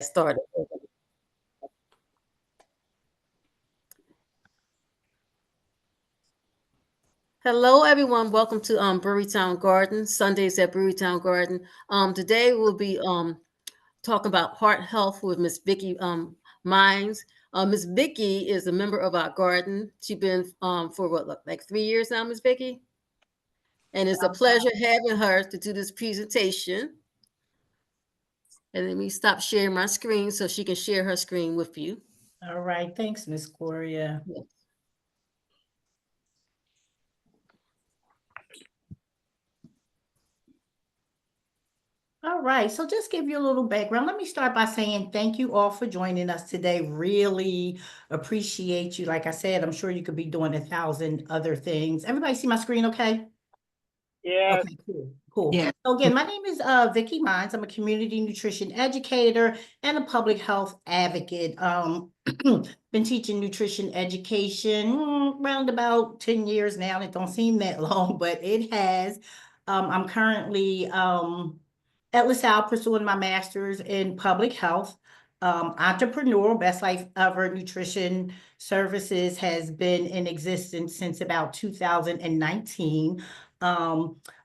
Started. Hello, everyone. Welcome to Brewerytown Garden, Sundays at Brewerytown Garden. Today we'll be talking about heart health with Miss Vicki Mines. Miss Vicki is a member of our garden. She's been for what, like 3 years now, Miss Vicki? And it's a pleasure having her to do this presentation. And let me stop sharing my screen so she can share her screen with you. All right, thanks, Miss Gloria. Yes. All right, so just give you a little background. Let me start by saying thank you all for joining us today. Really appreciate you. Like I said, I'm sure you could be doing 1,000 other things. Everybody see my screen okay? Yeah. Okay, cool. Yeah. So again, my name is Vicki Mines. I'm a community nutrition educator and a public health advocate. Been teaching nutrition education around about 10 years now. It don't seem that long, but it has. I'm currently at LaSalle pursuing my master's in public health. Entrepreneurial Best Life Ever Nutrition Services has been in existence since about 2019.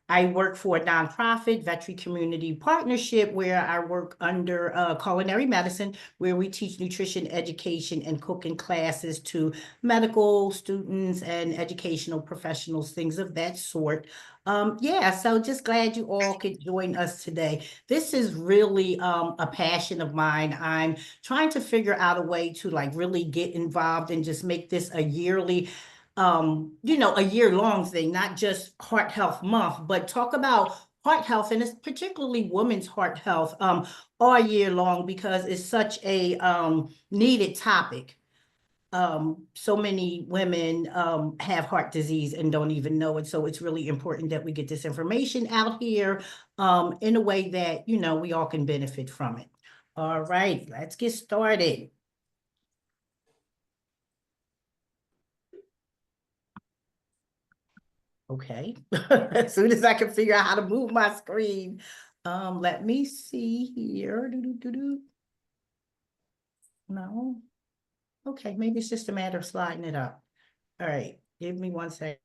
I work for a nonprofit, Veterinary Community Partnership, where I work under culinary medicine, where we teach nutrition education and cooking classes to medical students and educational professionals, things of that sort. Yeah, so just glad you all could join us today. This is really a passion of mine. I'm trying to figure out a way to like really get involved and just make this a yearly a year-long thing, not just Heart Health Month, but talk about heart health, and it's particularly women's heart health all year long because it's such a needed topic. So many women have heart disease and don't even know it. So it's really important that we get this information out here in a way that, we all can benefit from it. All right, let's get started. Okay, as soon as I can figure out how to move my screen. Let me see here. No. Okay, maybe it's just a matter of sliding it up. All right, give me 1 second,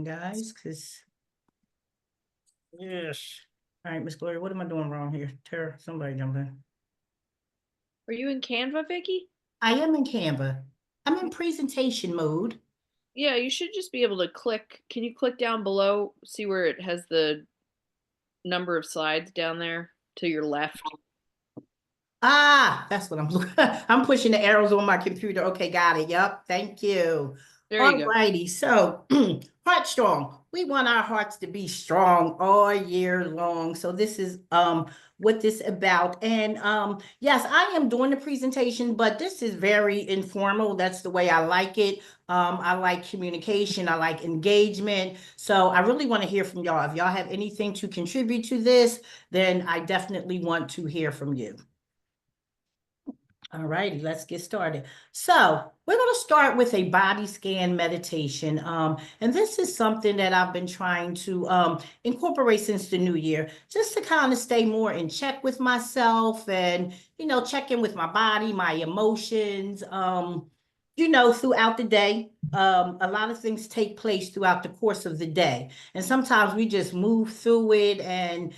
guys, because Yes. all right, Miss Gloria, what am I doing wrong here? Tara, somebody jump in. Are you in Canva, Vicki? I am in Canva. I'm in presentation mode. Yeah, you should just be able to click. Can you click down below? See where it has the number of slides down there to your left? Ah, that's what I'm looking. I'm pushing the arrows on my computer. Okay, got it. Yep, thank you. There you go. Alrighty, so heart strong. We want our hearts to be strong all year long. So this is what this about. And yes, I am doing the presentation, but this is very informal. That's the way I like it. I like communication, I like engagement. So I really want to hear from y'all. If y'all have anything to contribute to this, then I definitely want to hear from you. All righty, let's get started. So we're going to start with a body scan meditation. And this is something that I've been trying to incorporate since the new year, just to kind of stay more in check with myself and, check in with my body, my emotions, throughout the day. A lot of things take place throughout the course of the day. And sometimes we just move through it and,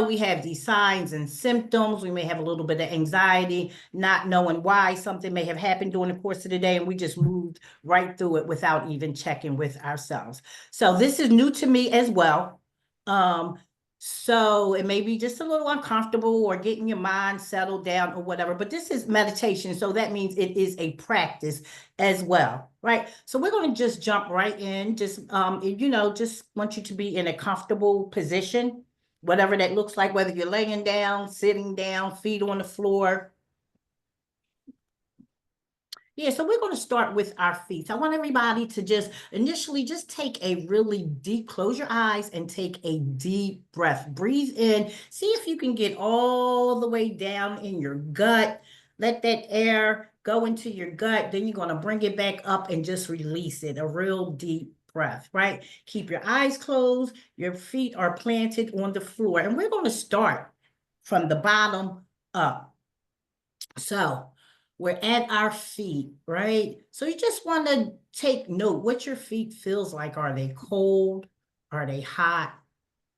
we have these signs and symptoms. We may have a little bit of anxiety, not knowing why something may have happened during the course of the day, and we just moved right through it without even checking with ourselves. So this is new to me as well. So it may be just a little uncomfortable or getting your mind settled down or whatever, but this is meditation. So that means it is a practice as well, right? So we're going to just jump right in. Just want you to be in a comfortable position, whatever that looks like, whether you're laying down, sitting down, feet on the floor. Yeah, so we're going to start with our feet. I want everybody to just initially just take a really deep, close your eyes and take a deep breath. Breathe in. See if you can get all the way down in your gut. Let that air go into your gut. Then you're going to bring it back up and just release it. A real deep breath, right? Keep your eyes closed. Your feet are planted on the floor. And we're going to start from the bottom up. So we're at our feet, right? So you just want to take note what your feet feels like. Are they cold? Are they hot?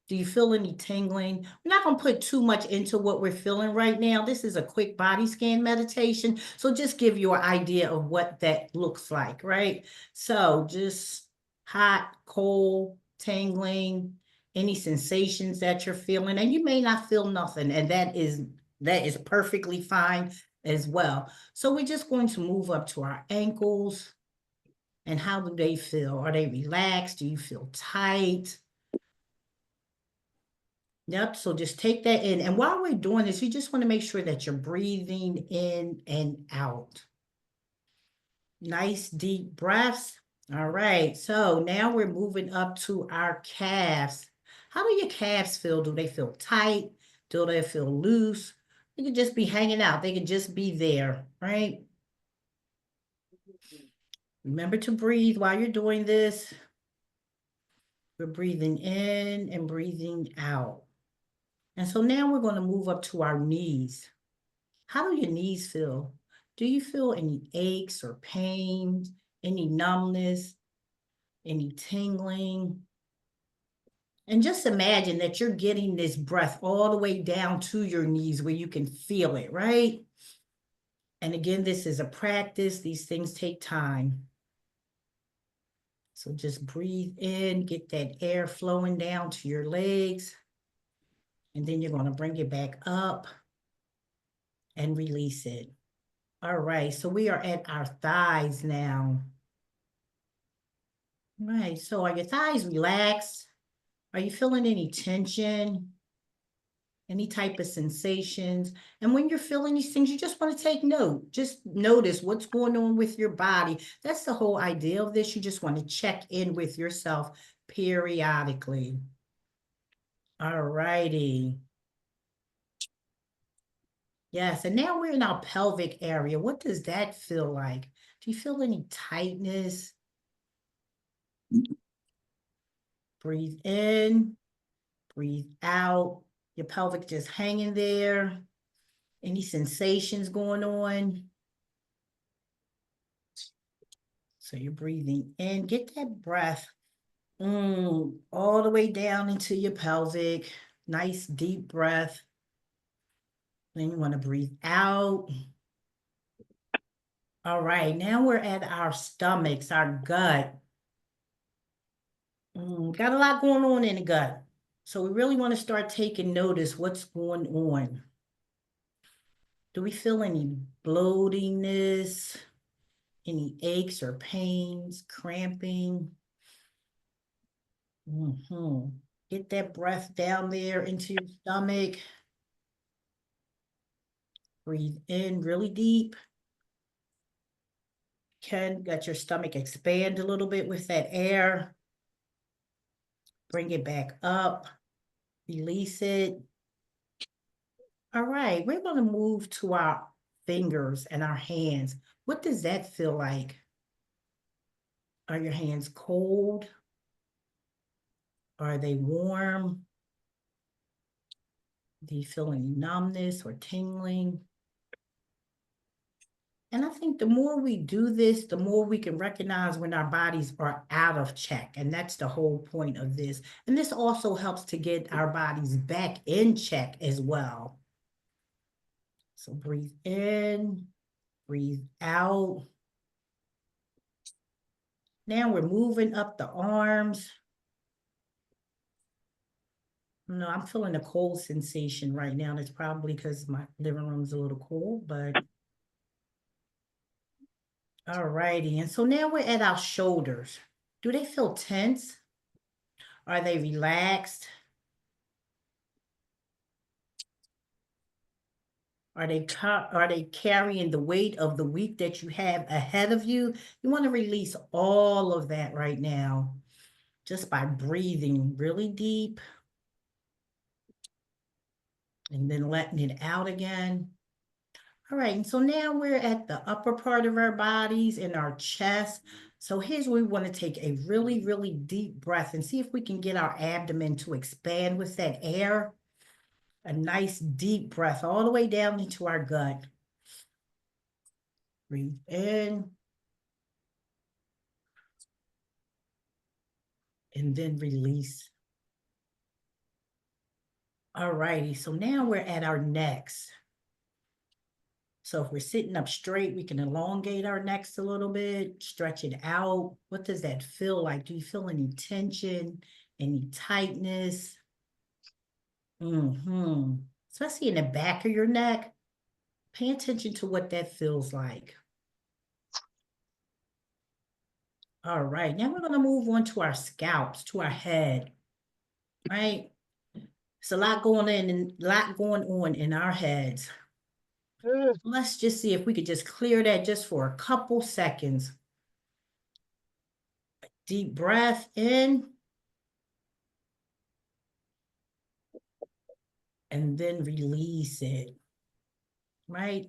Do you feel any tingling? We're not going to put too much into what we're feeling right now. This is a quick body scan meditation. So just give you an idea of what that looks like, right? So just hot, cold, tingling, any sensations that you're feeling. And you may not feel nothing. And that is perfectly fine as well. So we're just going to move up to our ankles. And how do they feel? Are they relaxed? Do you feel tight? Yep, so just take that in. And while we're doing this, you just want to make sure that you're breathing in and out. Nice deep breaths. All right, so now we're moving up to our calves. How do your calves feel? Do they feel tight? Do they feel loose? They could just be hanging out. They could just be there, right? Remember to breathe while you're doing this. We're breathing in and breathing out. And so now we're going to move up to our knees. How do your knees feel? Do you feel any aches or pains, any numbness, any tingling? And just imagine that you're getting this breath all the way down to your knees where you can feel it, right? And again, this is a practice. These things take time. So just breathe in, get that air flowing down to your legs. And then you're going to bring it back up and release it. All right, so we are at our thighs now. Right, so are your thighs relaxed? Are you feeling any tension? Any type of sensations? And when you're feeling these things, you just want to take note. Just notice what's going on with your body. That's the whole idea of this. You just want to check in with yourself periodically. All righty. Yes, and now we're in our pelvic area. What does that feel like? Do you feel any tightness? Breathe in, breathe out. Your pelvic just hanging there. Any sensations going on? So you're breathing in. Get that breath all the way down into your pelvic. Nice deep breath. Then you want to breathe out. All right, now we're at our stomachs, our gut. Got a lot going on in the gut. So we really want to start taking notice what's going on. Do we feel any bloatingness, any aches or pains, cramping? Get that breath down there into your stomach. Breathe in really deep. Let your stomach expand a little bit with that air. Bring it back up. Release it. All right, we're going to move to our fingers and our hands. What does that feel like? Are your hands cold? Are they warm? Do you feel any numbness or tingling? And I think the more we do this, the more we can recognize when our bodies are out of check. And that's the whole point of this. And this also helps to get our bodies back in check as well. So breathe in, breathe out. Now we're moving up the arms. No, I'm feeling a cold sensation right now. That's probably because my living room's a little cold, but all righty. And so now we're at our shoulders. Do they feel tense? Are they relaxed? Are they carrying the weight of the week that you have ahead of you? You want to release all of that right now just by breathing really deep and then letting it out again. All right, and so now we're at the upper part of our bodies in our chest. So here's where we want to take a really, really deep breath and see if we can get our abdomen to expand with that air. A nice deep breath all the way down into our gut. Breathe in. And then release. All righty, so now we're at our necks. So if we're sitting up straight, we can elongate our necks a little bit, stretch it out. What does that feel like? Do you feel any tension, any tightness? Especially in the back of your neck. Pay attention to what that feels like. All right, now we're going to move on to our scalps, to our head, right? It's a lot going on in our heads. Let's just see if we could just clear that just for a couple seconds. Deep breath in. And then release it, right?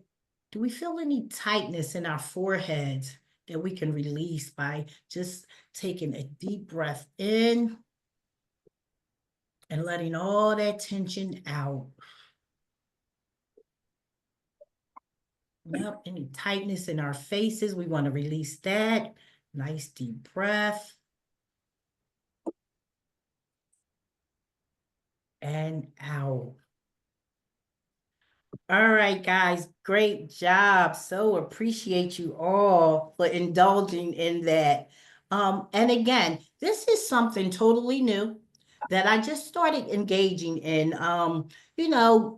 Do we feel any tightness in our foreheads that we can release by just taking a deep breath in and letting all that tension out? Yep, any tightness in our faces, we want to release that. Nice deep breath. And out. All right, guys, great job. So appreciate you all for indulging in that. And again, this is something totally new that I just started engaging in.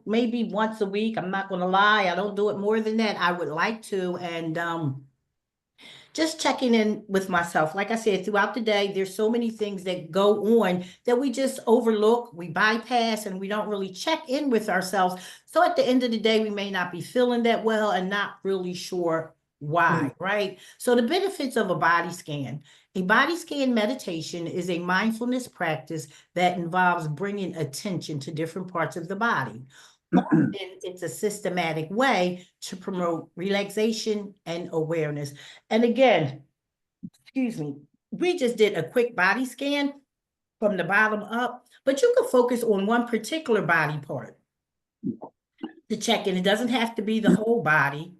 Maybe once a week. I'm not going to lie, I don't do it more than that. I would like to, and just checking in with myself. Like I said, throughout the day, there's so many things that go on that we just overlook, we bypass, and we don't really check in with ourselves. So at the end of the day, we may not be feeling that well and not really sure why, right? So the benefits of a body scan. A body scan meditation is a mindfulness practice that involves bringing attention to different parts of the body. It's a systematic way to promote relaxation and awareness. And again, excuse me, we just did a quick body scan from the bottom up, but you can focus on one particular body part to check in. It doesn't have to be the whole body.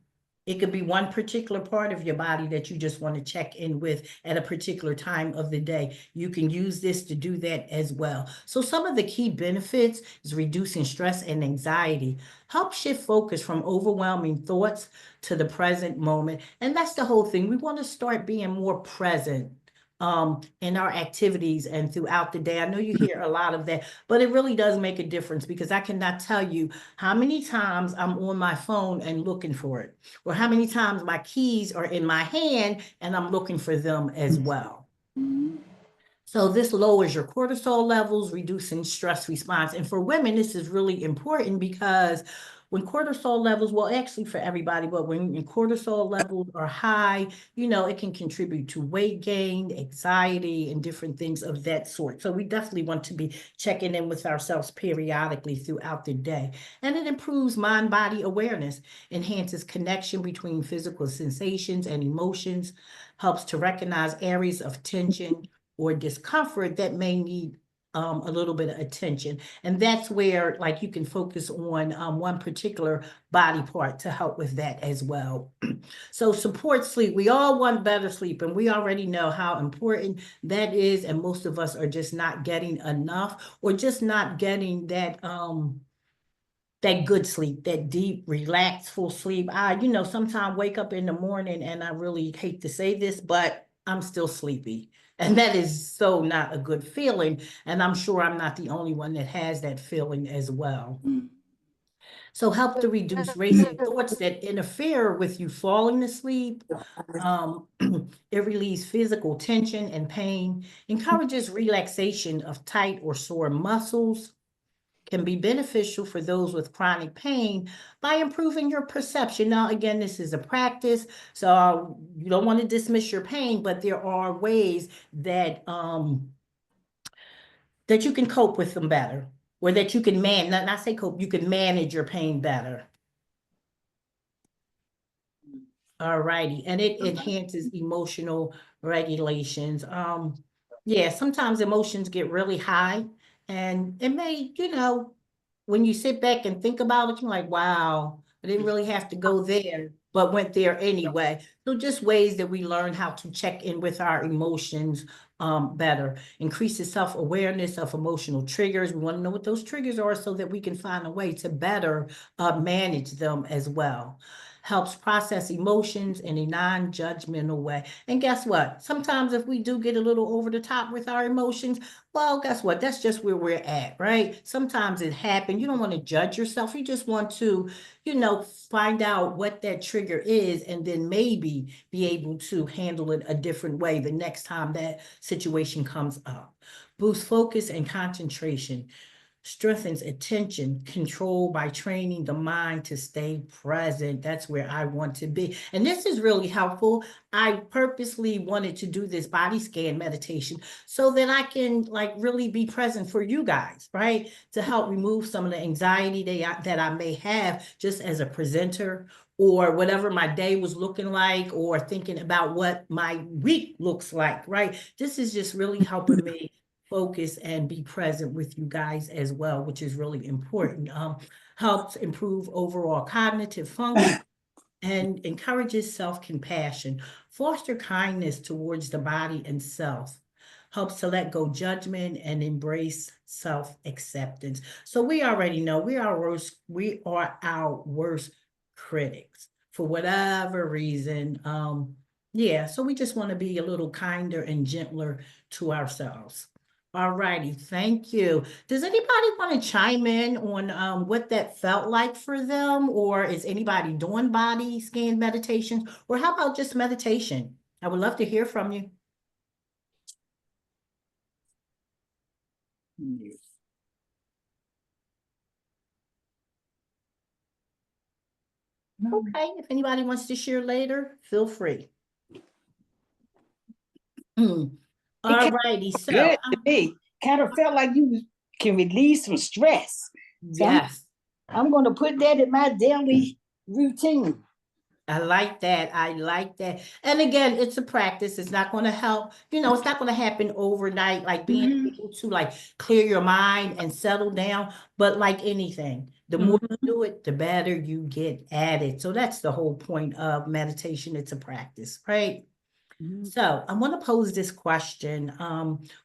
It could be one particular part of your body that you just want to check in with at a particular time of the day. You can use this to do that as well. So some of the key benefits is reducing stress and anxiety, help shift focus from overwhelming thoughts to the present moment. And that's the whole thing. We want to start being more present in our activities and throughout the day. I know you hear a lot of that, but it really does make a difference, because I cannot tell you how many times I'm on my phone and looking for it, or how many times my keys are in my hand and I'm looking for them as well. So this lowers your cortisol levels, reducing stress response. And for women, this is really important, because when cortisol levels, well, actually for everybody, but when your cortisol levels are high, it can contribute to weight gain, anxiety, and different things of that sort. So we definitely want to be checking in with ourselves periodically throughout the day. And it improves mind-body awareness, enhances connection between physical sensations and emotions, helps to recognize areas of tension or discomfort that may need a little bit of attention. And that's where, like, you can focus on one particular body part to help with that as well. So support sleep. We all want better sleep, and we already know how important that is. And most of us are just not getting enough, or just not getting that good sleep, that deep, relaxed, full sleep. I, sometimes wake up in the morning and I really hate to say this, but I'm still sleepy. And that is so not a good feeling. And I'm sure I'm not the only one that has that feeling as well. So help to reduce racing thoughts that interfere with you falling asleep. It relieves physical tension and pain, encourages relaxation of tight or sore muscles, can be beneficial for those with chronic pain by improving your perception. Now, again, this is a practice, so you don't want to dismiss your pain, but there are ways that that you can cope with them better, or that you can not say cope, you can manage your pain better. All righty, and it enhances emotional regulations. Yeah, sometimes emotions get really high, and it may, when you sit back and think about it, you're like, wow, I didn't really have to go there, but went there anyway. So just ways that we learn how to check in with our emotions better. Increases self-awareness of emotional triggers. We want to know what those triggers are so that we can find a way to better manage them as well. Helps process emotions in a non-judgmental way. And guess what? Sometimes if we do get a little over the top with our emotions, well, guess what? That's just where we're at, right? Sometimes it happens. You don't want to judge yourself. You just want to, find out what that trigger is and then maybe be able to handle it a different way the next time that situation comes up. Boost focus and concentration. Strengthens attention control by training the mind to stay present. That's where I want to be. And this is really helpful. I purposely wanted to do this body scan meditation so that I can really be present for you guys, right? To help remove some of the anxiety that I may have just as a presenter or whatever my day was looking like or thinking about what my week looks like, right? This is just really helping me focus and be present with you guys as well, which is really important. Helps improve overall cognitive function and encourages self-compassion, foster kindness towards the body and self, helps to let go judgment and embrace self-acceptance. So we already know we are our worst critics for whatever reason. Yeah, so we just want to be a little kinder and gentler to ourselves. All righty, thank you. Does anybody want to chime in on what that felt like for them? Or is anybody doing body scan meditations? Or how about just meditation? I would love to hear from you. Okay, if anybody wants to share later, feel free. All righty, so good to me. Kind of felt like you can release some stress. So yes, I'm going to put that in my daily routine. I like that. I like that. And again, it's a practice. It's not going to help. It's not going to happen overnight, like being able to clear your mind and settle down. But like anything, the more you do it, the better you get at it. So that's the whole point of meditation. It's a practice, right? So I want to pose this question.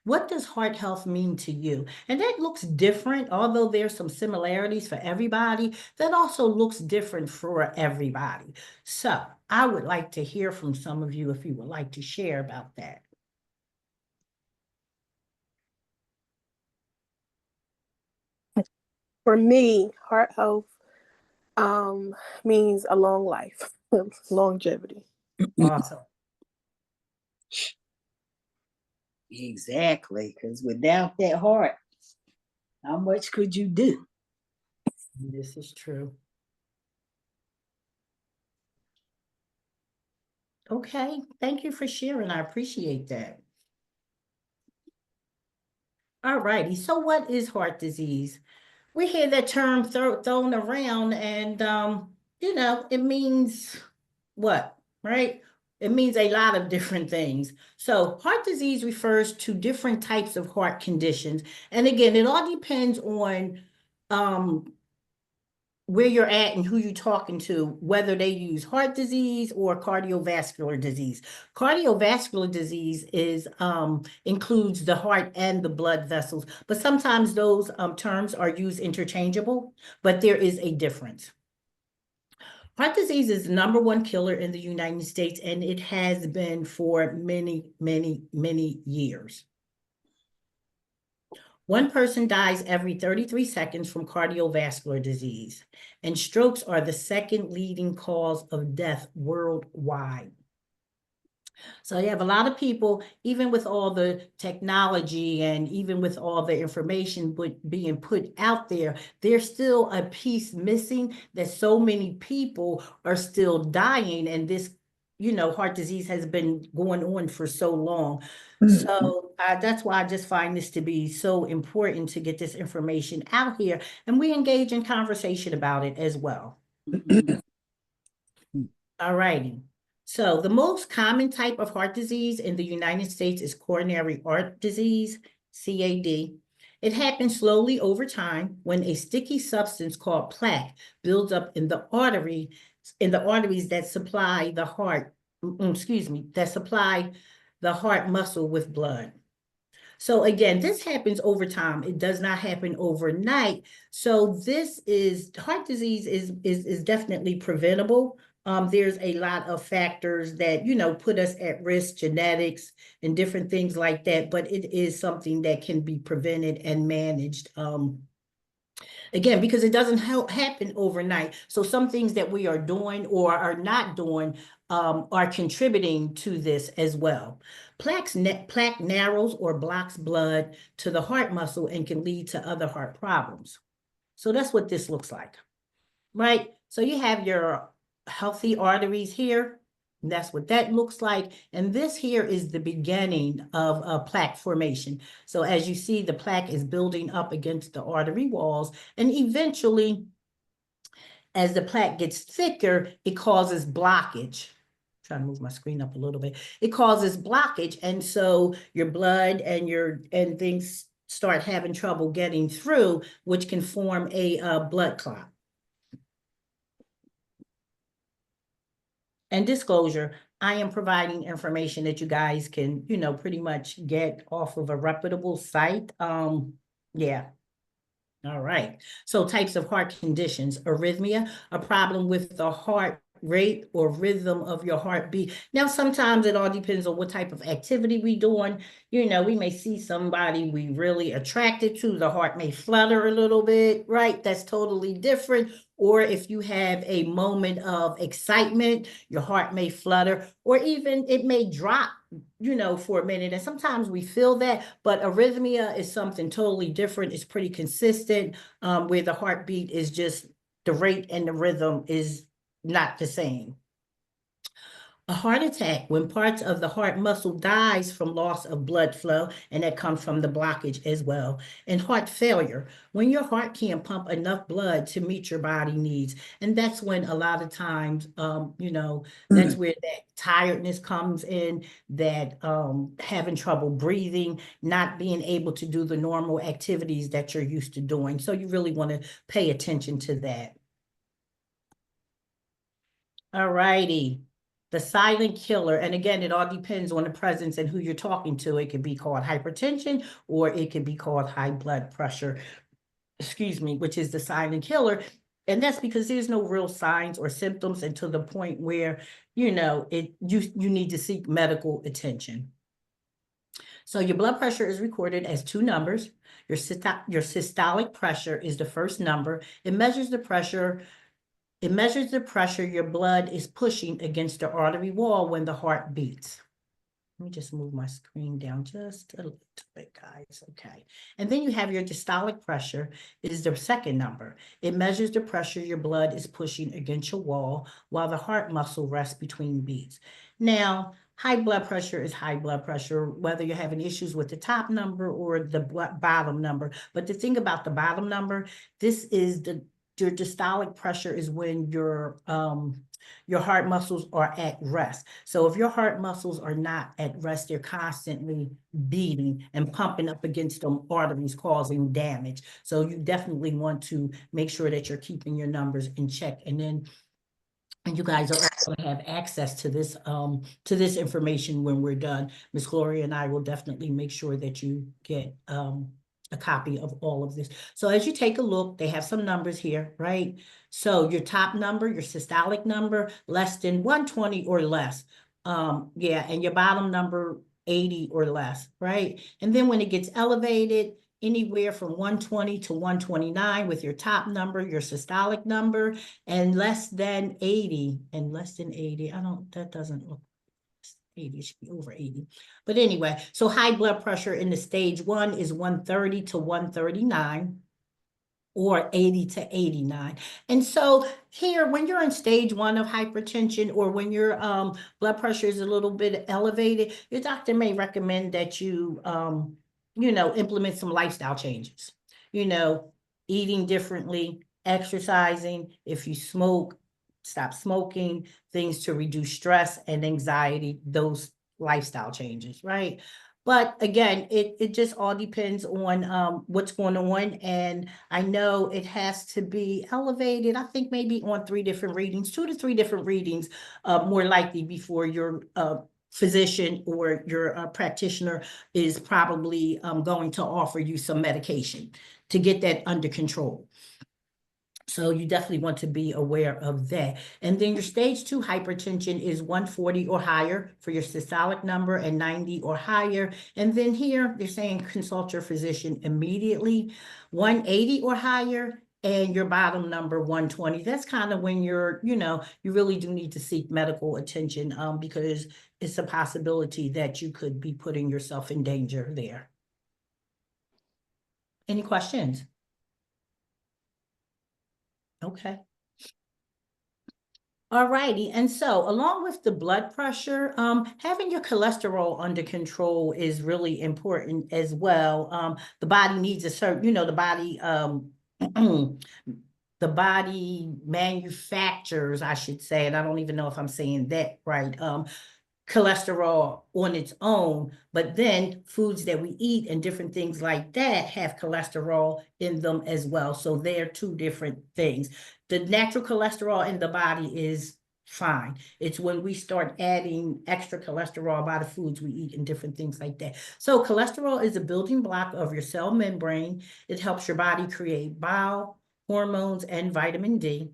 What does heart health mean to you? And that looks different, although there's some similarities for everybody, that also looks different for everybody. So I would like to hear from some of you if you would like to share about that. For me, heart health means a long life, longevity. Awesome. Exactly, because without that heart, how much could you do? This is true. Okay, thank you for sharing. I appreciate that. All righty, so what is heart disease? We hear that term thrown around and, it means what, right? It means a lot of different things. So heart disease refers to different types of heart conditions. And again, it all depends on where you're at and who you're talking to, whether they use heart disease or cardiovascular disease. Cardiovascular disease includes the heart and the blood vessels, but sometimes those terms are used interchangeable, but there is a difference. Heart disease is the #1 killer in the United States, and it has been for many, many, many years. One person dies every 33 seconds from cardiovascular disease, and strokes are the second leading cause of death worldwide. So you have a lot of people, even with all the technology and even with all the information being put out there, there's still a piece missing that so many people are still dying. And this, heart disease has been going on for so long. So that's why I just find this to be so important to get this information out here. And we engage in conversation about it as well. All righty. So the most common type of heart disease in the United States is coronary heart disease, CAD. It happens slowly over time when a sticky substance called plaque builds up in the arteries that supply the heart, that supply the heart muscle with blood. So again, this happens over time. It does not happen overnight. So this is heart disease is definitely preventable. There's a lot of factors that, put us at risk, genetics and different things like that, but it is something that can be prevented and managed. Again, because it doesn't happen overnight. So some things that we are doing or are not doing are contributing to this as well. Plaque narrows or blocks blood to the heart muscle and can lead to other heart problems. So that's what this looks like, right? So you have your healthy arteries here. And that's what that looks like. And this here is the beginning of a plaque formation. So as you see, the plaque is building up against the artery walls. And eventually, as the plaque gets thicker, it causes blockage. I'm trying to move my screen up a little bit. It causes blockage. And so your blood and things start having trouble getting through, which can form a blood clot. And disclosure, I am providing information that you guys can, pretty much get off of a reputable site. Yeah. All right. So types of heart conditions: arrhythmia, a problem with the heart rate or rhythm of your heartbeat. Now, sometimes it all depends on what type of activity we doing. We may see somebody we really attracted to, the heart may flutter a little bit, right? That's totally different. Or if you have a moment of excitement, your heart may flutter, or even it may drop, for a minute. And sometimes we feel that, but arrhythmia is something totally different. It's pretty consistent, where the heartbeat is just the rate and the rhythm is not the same. A heart attack, when parts of the heart muscle dies from loss of blood flow, and that comes from the blockage as well. And heart failure, when your heart can't pump enough blood to meet your body needs. And that's when a lot of times, that's where that tiredness comes in, that having trouble breathing, not being able to do the normal activities that you're used to doing. So you really want to pay attention to that. All righty. The silent killer, and again, it all depends on the presence and who you're talking to. It could be called hypertension, or it could be called high blood pressure, which is the silent killer. And that's because there's no real signs or symptoms until the point where, you need to seek medical attention. So your blood pressure is recorded as two numbers. Your systolic pressure is the first number. It measures the pressure your blood is pushing against the artery wall when the heart beats. Let me just move my screen down just a little bit, guys. Okay. And then you have your diastolic pressure is the second number. It measures the pressure your blood is pushing against your wall while the heart muscle rests between beats. Now, high blood pressure is high blood pressure, whether you're having issues with the top number or the bottom number. But the thing about the bottom number, this is your diastolic pressure is when your heart muscles are at rest. So if your heart muscles are not at rest, they're constantly beating and pumping up against them arteries, causing damage. So you definitely want to make sure that you're keeping your numbers in check. And you guys are going to have access to this information when we're done. Ms. Gloria and I will definitely make sure that you get a copy of all of this. So as you take a look, they have some numbers here, right? So your top number, your systolic number, less than 120 or less. And your bottom number, 80 or less, right? And then when it gets elevated, anywhere from 120 to 129 with your top number, your systolic number, and less than 80, that doesn't look 80, it should be over 80. But anyway, so high blood pressure in the stage 1 is 130 to 139 or 80 to 89. And so here, when you're in stage 1 of hypertension, or when your blood pressure is a little bit elevated, your doctor may recommend that you, implement some lifestyle changes, eating differently, exercising. If you smoke, stop smoking, things to reduce stress and anxiety, those lifestyle changes, right? But again, it just all depends on what's going on. And I know it has to be elevated, I think maybe on 3 different readings, 2 to 3 different readings, more likely before your physician or your practitioner is probably going to offer you some medication to get that under control. So you definitely want to be aware of that. And then your stage 2 hypertension is 140 or higher for your systolic number and 90 or higher. And then here they're saying consult your physician immediately. 180 or higher and your bottom number 120. That's kind of when you're, you really do need to seek medical attention because it's a possibility that you could be putting yourself in danger there. Any questions? Okay. All righty. And so along with the blood pressure, having your cholesterol under control is really important as well. The body needs a certain, the body, the body manufactures, I should say, and I don't even know if I'm saying that right, cholesterol on its own, but then foods that we eat and different things like that have cholesterol in them as well. So they're 2 different things. The natural cholesterol in the body is fine. It's when we start adding extra cholesterol by the foods we eat and different things like that. So cholesterol is a building block of your cell membrane. It helps your body create bile, hormones, and vitamin D.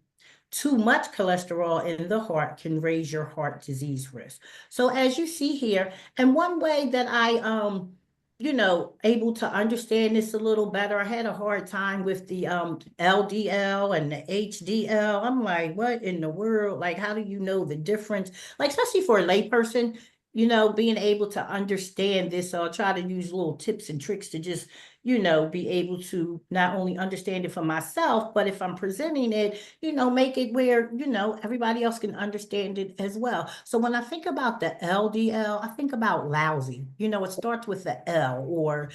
Too much cholesterol in the heart can raise your heart disease risk. So as you see here, and one way that I, able to understand this a little better, I had a hard time with the LDL and the HDL. I'm like, what in the world? Like, how do you know the difference? Like, especially for a layperson, being able to understand this. So I'll try to use little tips and tricks to just be able to not only understand it for myself, but if I'm presenting it, make it where, everybody else can understand it as well. So when I think about the LDL, I think about lousy, it starts with the L or,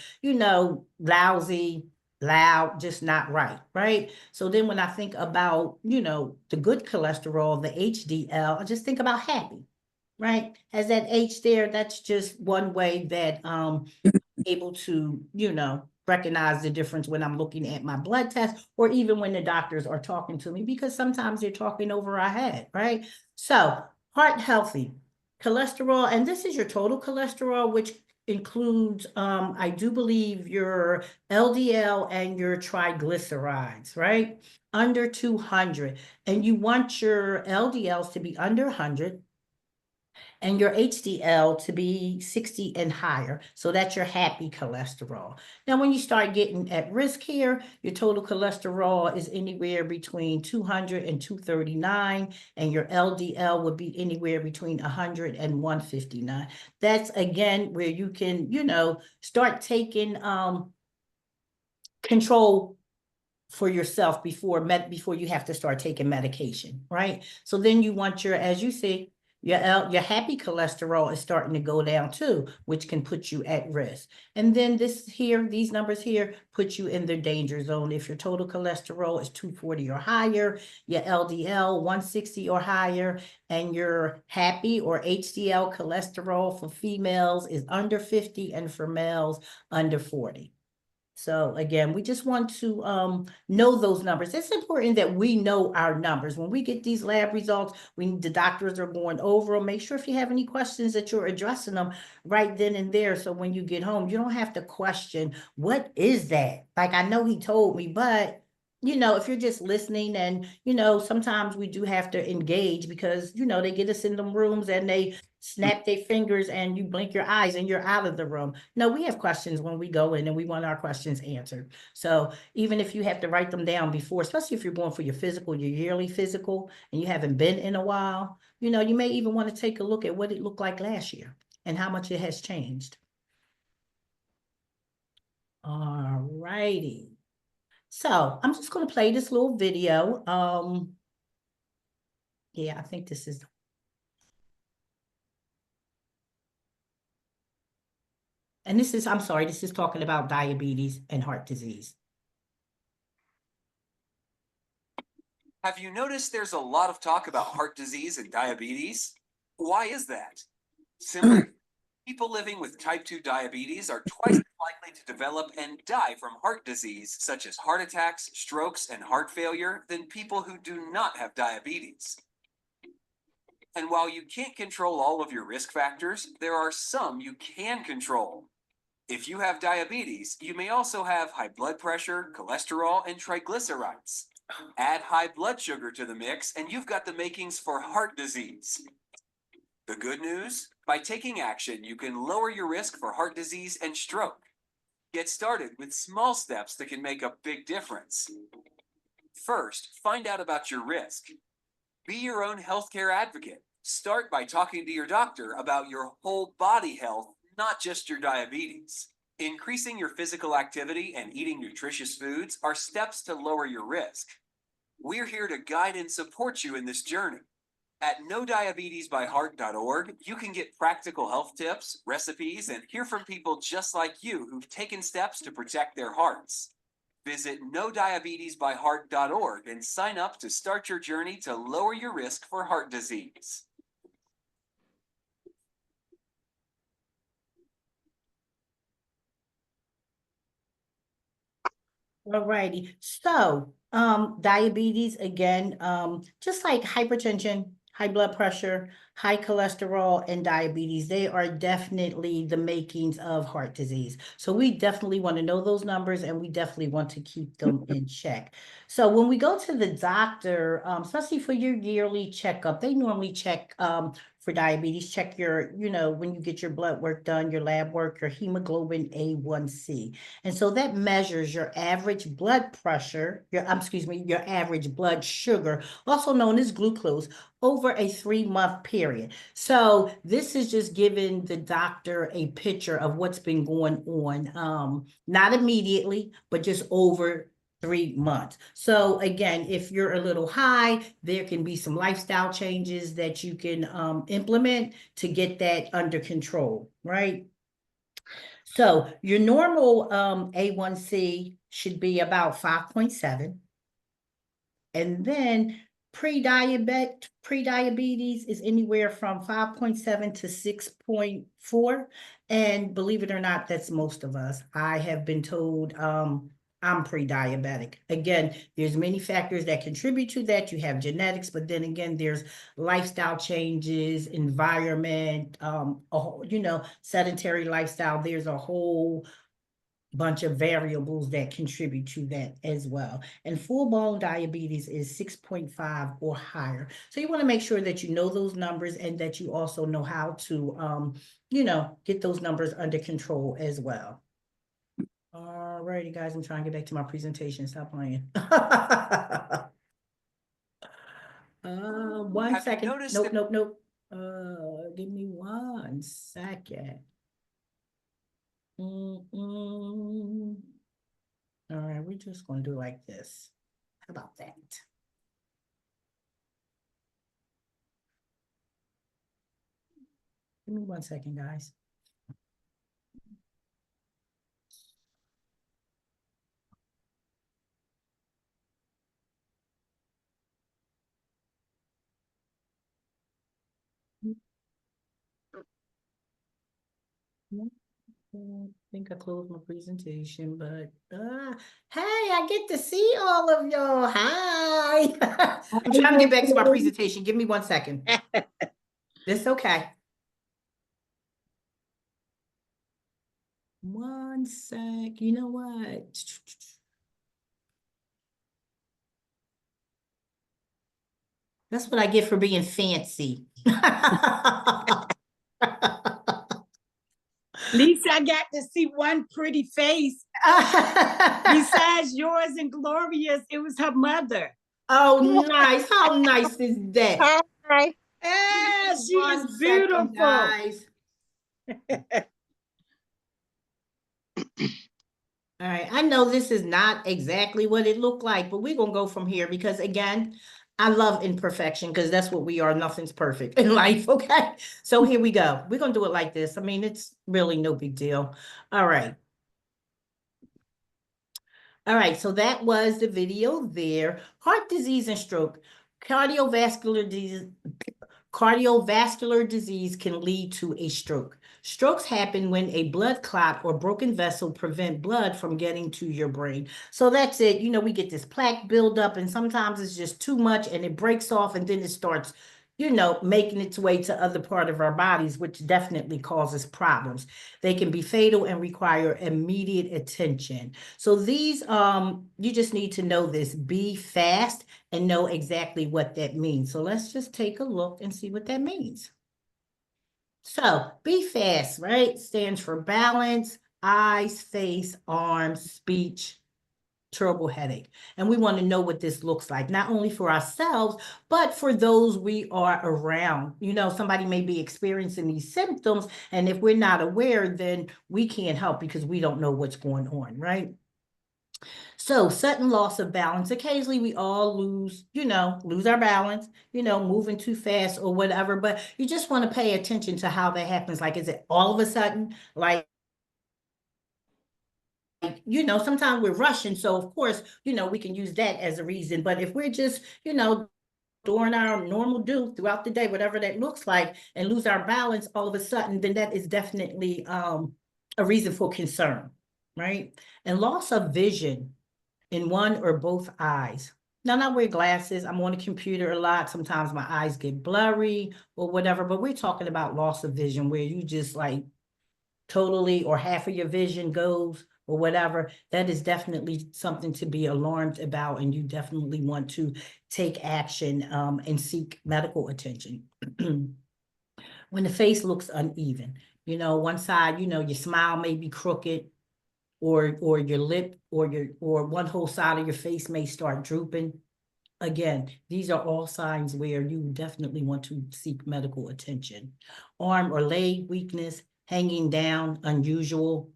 lousy, loud, just not right, right? So then when I think about, the good cholesterol, the HDL, I just think about happy, right? Has that H there, that's just one way that able to, recognize the difference when I'm looking at my blood test or even when the doctors are talking to me, because sometimes they're talking over our head, right? So heart healthy, cholesterol, and this is your total cholesterol, which includes, I do believe, your LDL and your triglycerides, right? Under 200. And you want your LDLs to be under 100 and your HDL to be 60 and higher. So that's your happy cholesterol. Now, when you start getting at risk here, your total cholesterol is anywhere between 200 and 239, and your LDL would be anywhere between 100 and 159. That's, again, where you can, start taking control for yourself before you have to start taking medication, right? So then you want your, as you see, your happy cholesterol is starting to go down too, which can put you at risk. And then these numbers here put you in the danger zone. If your total cholesterol is 240 or higher, your LDL 160 or higher, and your happy or HDL cholesterol for females is under 50 and for males under 40. So again, we just want to know those numbers. It's important that we know our numbers. When we get these lab results, the doctors are going over them. Make sure if you have any questions that you're addressing them right then and there. So when you get home, you don't have to question, what is that? Like, I know he told me, but if you're just listening and, sometimes we do have to engage because, they get us in them rooms and they snap their fingers and you blink your eyes and you're out of the room. No, we have questions when we go in and we want our questions answered. So even if you have to write them down before, especially if you're going for your physical, your yearly physical, and you haven't been in a while, you may even want to take a look at what it looked like last year and how much it has changed. All righty. So I'm just going to play this little video. Yeah, I think this is. And this is, I'm sorry, this is talking about diabetes and heart disease. Have you noticed there's a lot of talk about heart disease and diabetes? Why is that? Simple. People living with type 2 diabetes are twice as likely to develop and die from heart disease, such as heart attacks, strokes, and heart failure, than people who do not have diabetes. And while you can't control all of your risk factors, there are some you can control. If you have diabetes, you may also have high blood pressure, cholesterol, and triglycerides. Add high blood sugar to the mix, and you've got the makings for heart disease. The good news? By taking action, you can lower your risk for heart disease and stroke. Get started with small steps that can make a big difference. First, find out about your risk. Be your own healthcare advocate. Start by talking to your doctor about your whole body health, not just your diabetes. Increasing your physical activity and eating nutritious foods are steps to lower your risk. We're here to guide and support you in this journey. At NoDiabetesByHeart.org, you can get practical health tips, recipes, and hear from people just like you who've taken steps to protect their hearts. Visit NoDiabetesByHeart.org and sign up to start your journey to lower your risk for heart disease. All righty. So, diabetes, again, just like hypertension, high blood pressure, high cholesterol, and diabetes, they are definitely the makings of heart disease. So we definitely want to know those numbers, and we definitely want to keep them in check. So when we go to the doctor, especially for your yearly checkup, they normally check for diabetes, check your, when you get your blood work done, your lab work, your hemoglobin A1C. And so that measures your average blood pressure, your average blood sugar, also known as glucose, over a 3-month period. So this is just giving the doctor a picture of what's been going on, not immediately, but just over 3 months. So again, if you're a little high, there can be some lifestyle changes that you can implement to get that under control, right? So your normal A1C should be about 5.7. And then pre-diabetes is anywhere from 5.7 to 6.4. And believe it or not, that's most of us. I have been told I'm pre-diabetic. Again, there's many factors that contribute to that. You have genetics, but then again, there's lifestyle changes, environment, sedentary lifestyle. There's a whole bunch of variables that contribute to that as well. And full-blown diabetes is 6.5 or higher. So you want to make sure that you know those numbers and that you also know how to, get those numbers under control as well. All righty, guys, I'm trying to get back to my presentation. Stop playing. 1 second. Nope. Give me 1 second. All right, we're just going to do it like this. How about that? Give me 1 second, guys. I think I closed my presentation, but hey, I get to see all of y'all. Hi. I'm trying to get back to my presentation. Give me 1 second. This okay. 1 sec. You know what? That's what I get for being fancy. Lisa, I got to see one pretty face. Besides yours and Gloria's, it was her mother. Oh, nice. How nice is that? Hi. Yeah, she is 1 second, beautiful. guys. All right, I know this is not exactly what it looked like, but we're going to go from here because, again, I love imperfection because that's what we are. Nothing's perfect in life, okay? So here we go. We're going to do it like this. I mean, it's really no big deal. All right. All right, so that was the video there. Heart disease and stroke, cardiovascular disease, Cardiovascular disease can lead to a stroke. Strokes happen when a blood clot or broken vessel prevent blood from getting to your brain. So that's it. You know, we get this plaque buildup, and sometimes it's just too much and it breaks off, and then it starts, you know, making its way to other part of our bodies, which definitely causes problems. They can be fatal and require immediate attention. So these, you just need to know this. Be fast and know exactly what that means. So let's just take a look and see what that means. So be fast, right? Stands for balance, eyes, face, arms, speech, terrible headache. And we want to know what this looks like, not only for ourselves, but for those we are around. You know, somebody may be experiencing these symptoms, and if we're not aware, then we can't help because we don't know what's going on, right? So sudden loss of balance. Occasionally we all lose our balance, moving too fast or whatever, but you just want to pay attention to how that happens. Like, is it all of a sudden? Like, sometimes we're rushing. So of course, we can use that as a reason. But if we're just, doing our normal do throughout the day, whatever that looks like, and lose our balance all of a sudden, then that is definitely a reason for concern, right? And loss of vision in one or both eyes. Now, I wear glasses. I'm on the computer a lot. Sometimes my eyes get blurry or whatever, but we're talking about loss of vision where you just like totally or half of your vision goes or whatever. That is definitely something to be alarmed about, and you definitely want to take action and seek medical attention. When the face looks uneven, one side, your smile may be crooked, or your lip or one whole side of your face may start drooping. Again, these are all signs where you definitely want to seek medical attention. Arm or leg weakness, hanging down, unusual.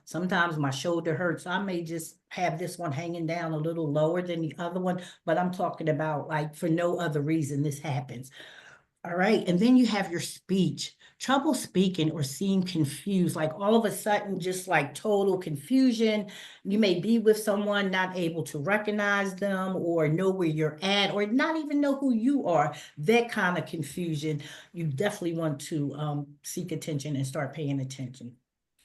Sometimes my shoulder hurts. I may just have this one hanging down a little lower than the other one, but I'm talking about like for no other reason this happens. All right, and then you have your speech. Trouble speaking or seem confused, like all of a sudden, just like total confusion. You may be with someone, not able to recognize them or know where you're at, or not even know who you are. That kind of confusion, you definitely want to seek attention and start paying attention.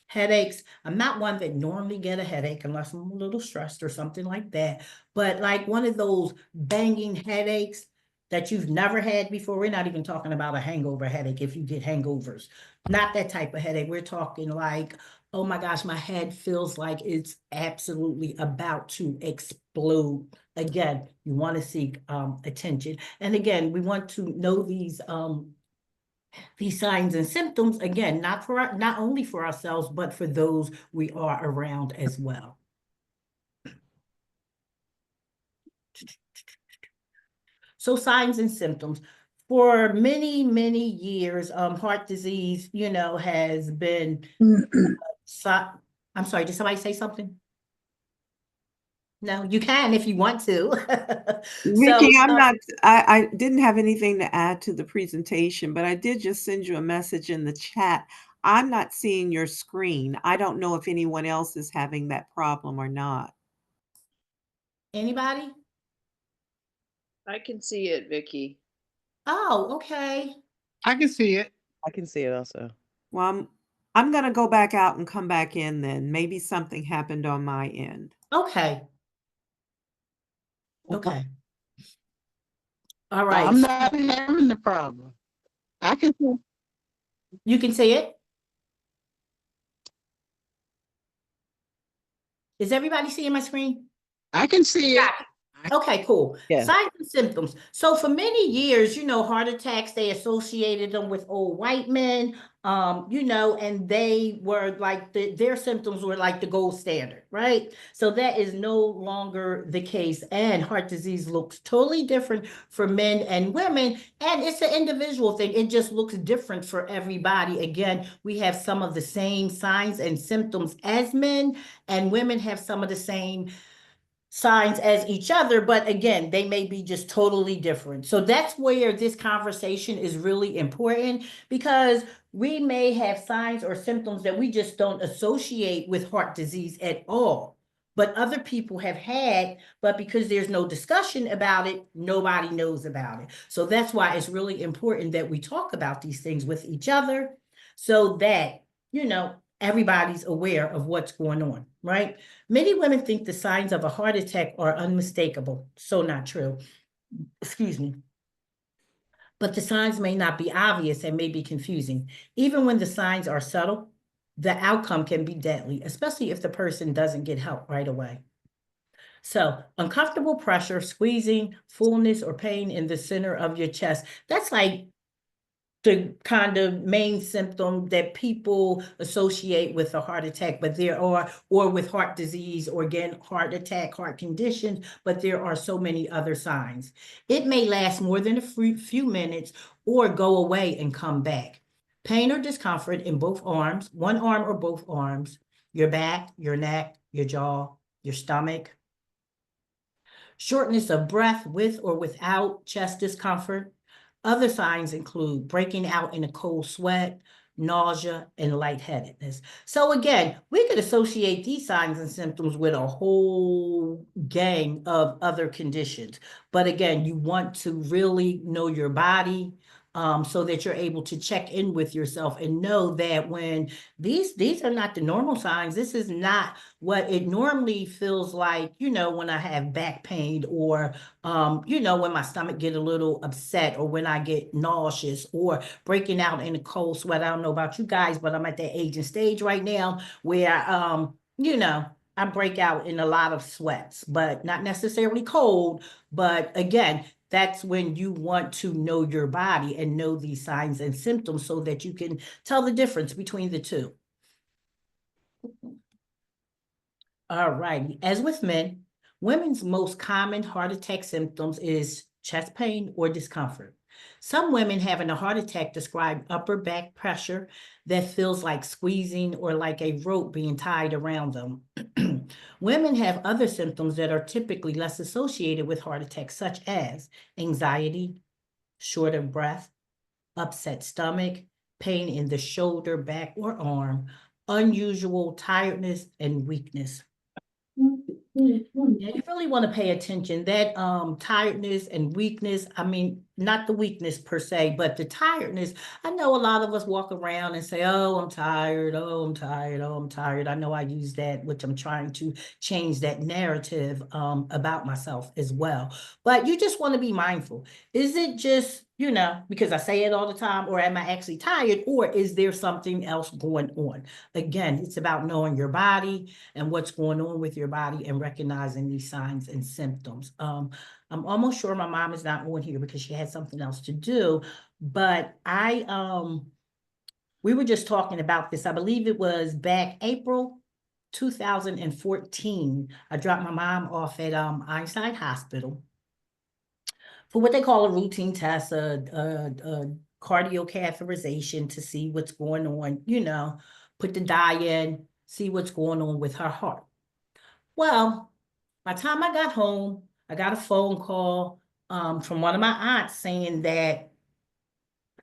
Headaches. I'm not one that normally get a headache unless I'm a little stressed or something like that. But like one of those banging headaches that you've never had before. We're not even talking about a hangover headache if you get hangovers. Not that type of headache. We're talking like, oh my gosh, my head feels like it's absolutely about to explode. Again, you want to seek attention. And again, we want to know these signs and symptoms, again, not only for ourselves, but for those we are around as well. So signs and symptoms. For many, many years, heart disease, has been, I'm sorry, did somebody say something? No, you can if you want to. Vicki, I didn't have anything to add to the presentation, but I did just send you a message in the chat. I'm not seeing your screen. I don't know if anyone else is having that problem or not. Anybody? I can see it, Vicki. Oh, okay. I can see it. I can see it also. Well, I'm going to go back out and come back in then. Maybe something happened on my end. Okay. Okay. All right. I'm not having the problem. I can see. You can see it? Is everybody seeing my screen? I can see it. Okay, cool. Yeah. Signs and symptoms. So for many years, heart attacks, they associated them with old white men, and they were like, their symptoms were like the gold standard, right? So that is no longer the case. And heart disease looks totally different for men and women. And it's an individual thing. It just looks different for everybody. Again, we have some of the same signs and symptoms as men, and women have some of the same signs as each other, but again, they may be just totally different. So that's where this conversation is really important, because we may have signs or symptoms that we just don't associate with heart disease at all. but other people have had, but because there's no discussion about it, nobody knows about it. So that's why it's really important that we talk about these things with each other so that, everybody's aware of what's going on, right? Many women think the signs of a heart attack are unmistakable. So not true. Excuse me. But the signs may not be obvious and may be confusing. Even when the signs are subtle, the outcome can be deadly, especially if the person doesn't get help right away. So uncomfortable pressure, squeezing, fullness, or pain in the center of your chest. That's like the kind of main symptom that people associate with a heart attack, but there are, or with heart disease, or again, heart attack, heart conditions, but there are so many other signs. It may last more than a few minutes or go away and come back. Pain or discomfort in both arms, one arm or both arms, your back, your neck, your jaw, your stomach. Shortness of breath with or without chest discomfort. Other signs include breaking out in a cold sweat, nausea, and lightheadedness. So again, we could associate these signs and symptoms with a whole gang of other conditions. But again, you want to really know your body, so that you're able to check in with yourself and know that when these are not the normal signs, this is not what it normally feels like, when I have back pain, or when my stomach get a little upset, or when I get nauseous, or breaking out in a cold sweat. I don't know about you guys, but I'm at that age and stage right now where I break out in a lot of sweats, but not necessarily cold. But again, that's when you want to know your body and know these signs and symptoms so that you can tell the difference between the two. All right. As with men, women's most common heart attack symptoms is chest pain or discomfort. Some women having a heart attack describe upper back pressure that feels like squeezing or like a rope being tied around them. Women have other symptoms that are typically less associated with heart attacks, such as anxiety, short of breath, upset stomach, pain in the shoulder, back, or arm, unusual tiredness, and weakness. Yeah, you really want to pay attention. That tiredness and weakness, I mean, not the weakness per se, but the tiredness. I know a lot of us walk around and say, oh, I'm tired, oh, I'm tired, oh, I'm tired. I know I use that, which I'm trying to change that narrative about myself as well. But you just want to be mindful. Is it just, because I say it all the time, or am I actually tired, or is there something else going on? Again, it's about knowing your body and what's going on with your body and recognizing these signs and symptoms. I'm almost sure my mom is not on here because she had something else to do, but we were just talking about this. I believe it was back April 2014. I dropped my mom off at Einstein Hospital for what they call a routine test, a cardio catheterization to see what's going on, put the dye in, see what's going on with her heart. Well, by the time I got home, I got a phone call from one of my aunts saying that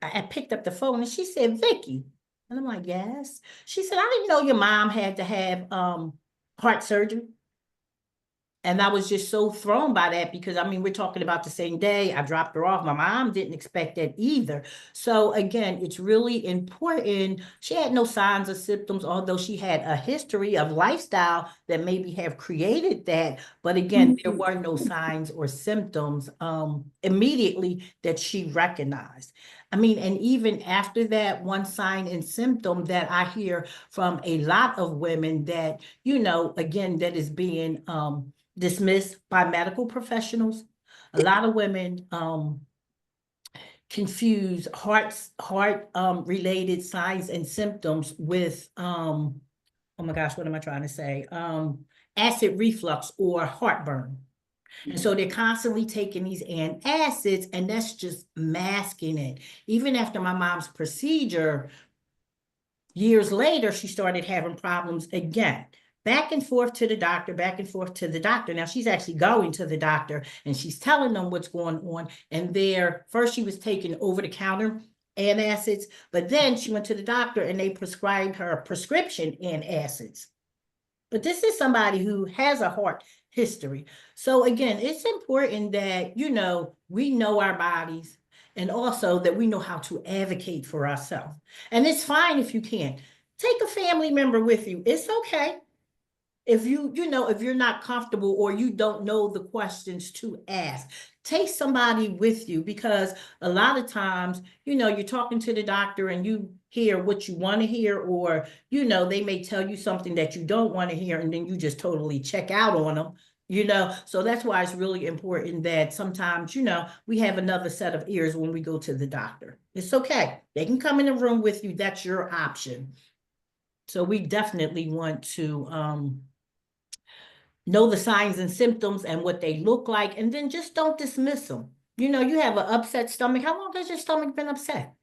I picked up the phone and she said, Vicki. And I'm like, yes. She said, I didn't know your mom had to have heart surgery. And I was just so thrown by that because, I mean, we're talking about the same day. I dropped her off. My mom didn't expect that either. So again, it's really important. She had no signs or symptoms, although she had a history of lifestyle that maybe have created that. But again, there were no signs or symptoms immediately that she recognized. I mean, and even after that, one sign and symptom that I hear from a lot of women that, again, that is being dismissed by medical professionals. A lot of women confuse heart related signs and symptoms with oh my gosh, what am I trying to say? Acid reflux or heartburn. And so they're constantly taking these antacids, and that's just masking it. Even after my mom's procedure, years later, she started having problems again. Back and forth to the doctor, back and forth to the doctor. Now she's actually going to the doctor and she's telling them what's going on. And first she was taking over-the-counter antacids, but then she went to the doctor and they prescribed her prescription antacids. But this is somebody who has a heart history. So again, it's important that, we know our bodies and also that we know how to advocate for ourselves. And it's fine if you can't. Take a family member with you. It's okay. If if you're not comfortable or you don't know the questions to ask, take somebody with you, because a lot of times, you're talking to the doctor and you hear what you want to hear, or, they may tell you something that you don't want to hear, and then you just totally check out on them. So that's why it's really important that sometimes, we have another set of ears when we go to the doctor. It's okay. They can come in the room with you. That's your option. So we definitely want to, know the signs and symptoms and what they look like, and then just don't dismiss them. You have an upset stomach. How long has your stomach been upset?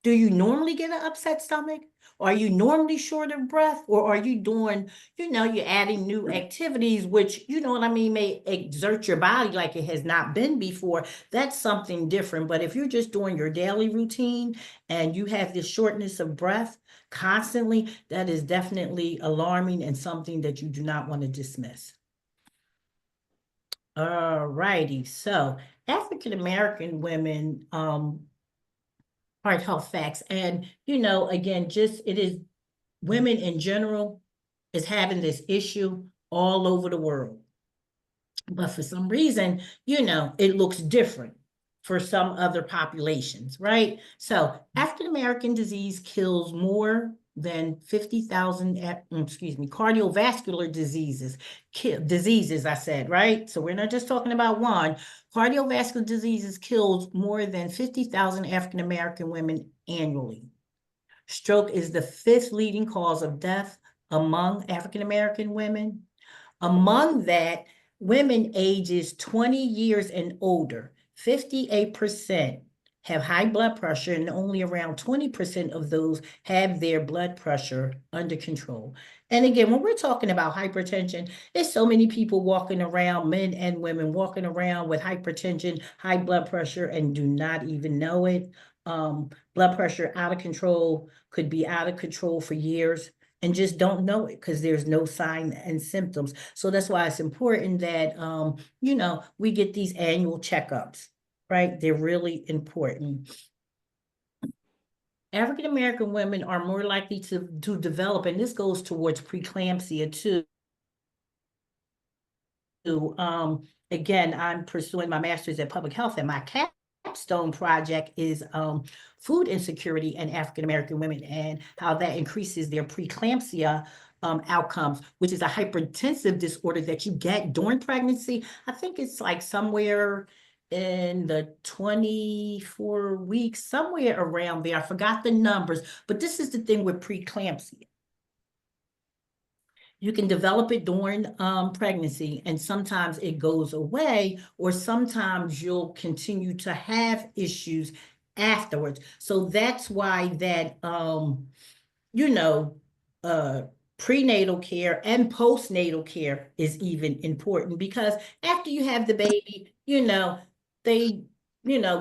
Do you normally get an upset stomach? Are you normally short of breath? Or are you doing, you're adding new activities, which, what I mean, may exert your body like it has not been before? That's something different. But if you're just doing your daily routine and you have this shortness of breath constantly, that is definitely alarming and something that you do not want to dismiss. All righty. So African American women, heart health facts. And, again, just it is women in general is having this issue all over the world. But for some reason, it looks different for some other populations, right? So African American disease kills more than 50,000, cardiovascular diseases, I said, right? So we're not just talking about one. Cardiovascular diseases kills more than 50,000 African American women annually. Stroke is the 5th leading cause of death among African American women. Among that, women ages 20 years and older, 58% have high blood pressure, and only around 20% of those have their blood pressure under control. And again, when we're talking about hypertension, there's so many people walking around, men and women walking around with hypertension, high blood pressure, and do not even know it. Blood pressure out of control, could be out of control for years, and just don't know it because there's no sign and symptoms. So that's why it's important that, we get these annual checkups, right? They're really important. African American women are more likely to develop, and this goes towards preeclampsia too. Again, I'm pursuing my master's in public health, and my capstone project is food insecurity in African American women and how that increases their preeclampsia outcomes, which is a hypertensive disorder that you get during pregnancy. I think it's like somewhere in the 24 weeks, somewhere around there. I forgot the numbers, but this is the thing with preeclampsia. You can develop it during pregnancy, and sometimes it goes away, or sometimes you'll continue to have issues afterwards. So that's why that, prenatal care and postnatal care is even important, because after you have the baby, they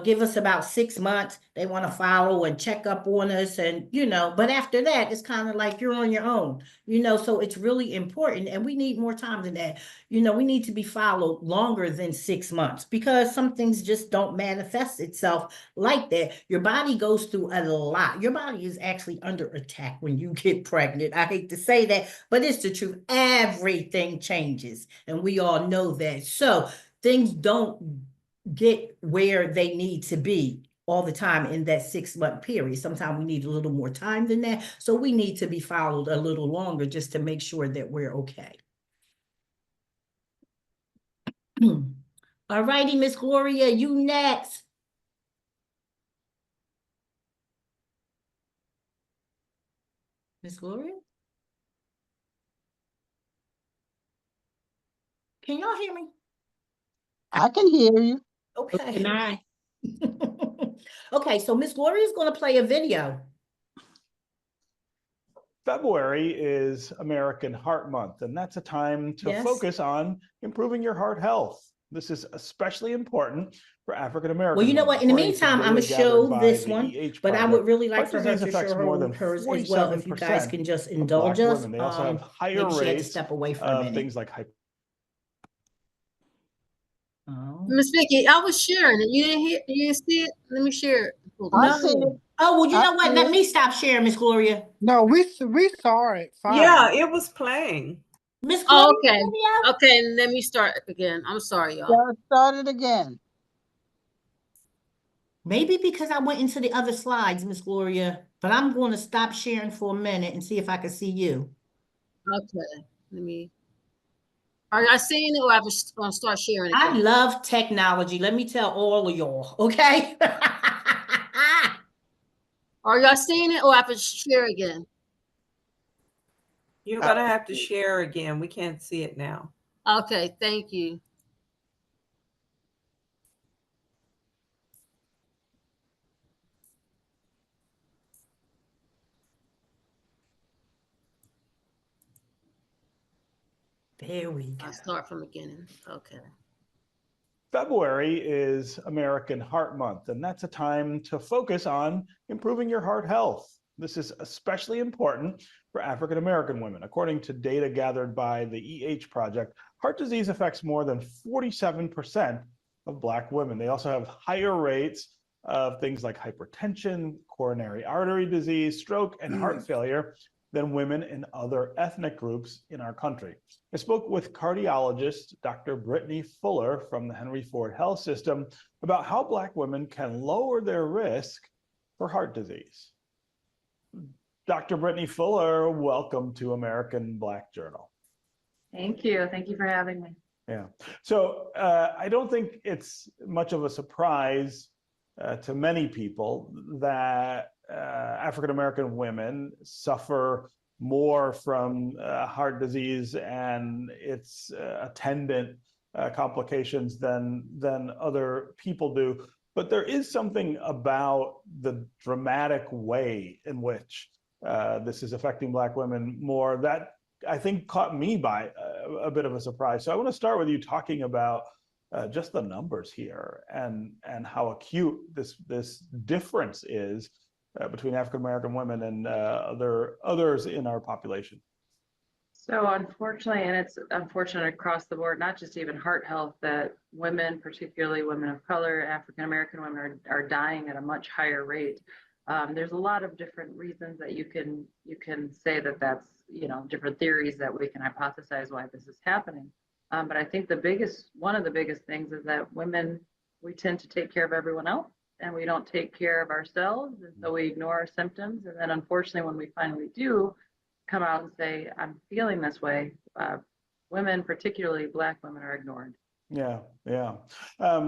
give us about 6 months. They want to follow and check up on us, and but after that, it's kind of like you're on your own, so it's really important, and we need more time than that. We need to be followed longer than 6 months, because some things just don't manifest itself like that. Your body goes through a lot. Your body is actually under attack when you get pregnant. I hate to say that, but it's the truth. Everything changes, and we all know that. So things don't get where they need to be all the time in that 6-month period. Sometimes we need a little more time than that. So we need to be followed a little longer just to make sure that we're okay. All righty, Miss Gloria, you next. Miss Gloria? Can y'all hear me? I can hear you. Okay. And I. Okay, so Miss Gloria is going to play a video. February is American Heart Month, and that's a time to Yes. focus on improving your heart health. This is especially important for African American Well, you know women. what? In the According to meantime, I'm data gonna gathered show by this the one, EH but I Project, would really like heart for her disease to affects show more than hers as well. If you guys 47% can just of indulge Black us. women. They also have higher Maybe she had to rates step away for a of minute. things like hypertension. Oh. Miss Vicki, I was sharing it. You didn't hear? You didn't see it? Let me share it. Hold I on. see it. No. Oh, well, you I know what? see Let it. me stop sharing, Miss Gloria. No, we saw it. Yeah, Fine. it was playing. Miss Oh, Gloria okay. video? Okay, let me start again. I'm sorry, y'all. Gotta start it again. Maybe because I went into the other slides, Miss Gloria, but I'm going to stop sharing for a minute and see if I can see you. Okay, let me. Are y'all seeing it, or I was gonna start sharing it? I love technology. Let me tell all of y'all, okay? Are y'all seeing it, or I have to share again? You're gonna have to share again. We can't see it now. Okay, thank you. There we go. I'll start from the beginning. Okay. February is American Heart Month, and that's a time to focus on improving your heart health. This is especially important for African American women. According to data gathered by the EH Project, heart disease affects more than 47% of Black women. They also have higher rates of things like hypertension, coronary artery disease, stroke, and heart failure than women in other ethnic groups in our country. I spoke with cardiologist Dr. Brittany Fuller from the Henry Ford Health System about how Black women can lower their risk for heart disease. Dr. Brittany Fuller, welcome to American Black Journal. Thank you. Thank you for having me. Yeah. So I don't think it's much of a surprise to many people that African American women suffer more from heart disease and its attendant complications than other people do. But there is something about the dramatic way in which this is affecting Black women more that I think caught me by a bit of a surprise. So I want to start with you talking about just the numbers here and how acute this difference is between African American women and others in our population. So unfortunately, and it's unfortunate across the board, not just even heart health, that women, particularly women of color, African American women, are dying at a much higher rate. There's a lot of different reasons that you can say that that's, different theories that we can hypothesize why this is happening. But I think one of the biggest things is that women, we tend to take care of everyone else and we don't take care of ourselves. And so we ignore our symptoms. And then unfortunately, when we finally do come out and say, I'm feeling this way, women, particularly Black women, are ignored. Yeah. I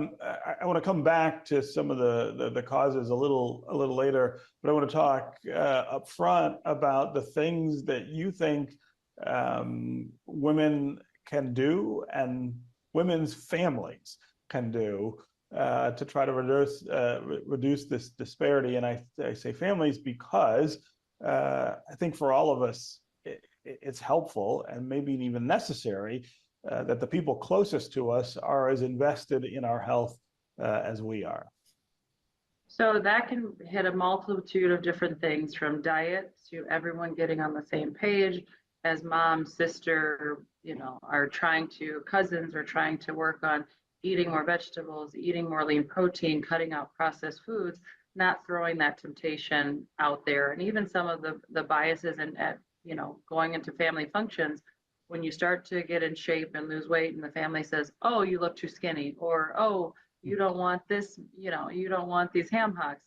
want to come back to some of the causes a little later, but I want to talk up front about the things that you think women can do and women's families can do to try to reduce this disparity. And I say families because I think for all of us, it's helpful and maybe even necessary that the people closest to us are as invested in our health as we are. So that can hit a multitude of different things, from diet to everyone getting on the same page. As mom, sister, cousins are trying to work on eating more vegetables, eating more lean protein, cutting out processed foods, not throwing that temptation out there. And even some of the biases and going into family functions, when you start to get in shape and lose weight and the family says, oh, you look too skinny, or, oh, you don't want this, you don't want these ham hocks.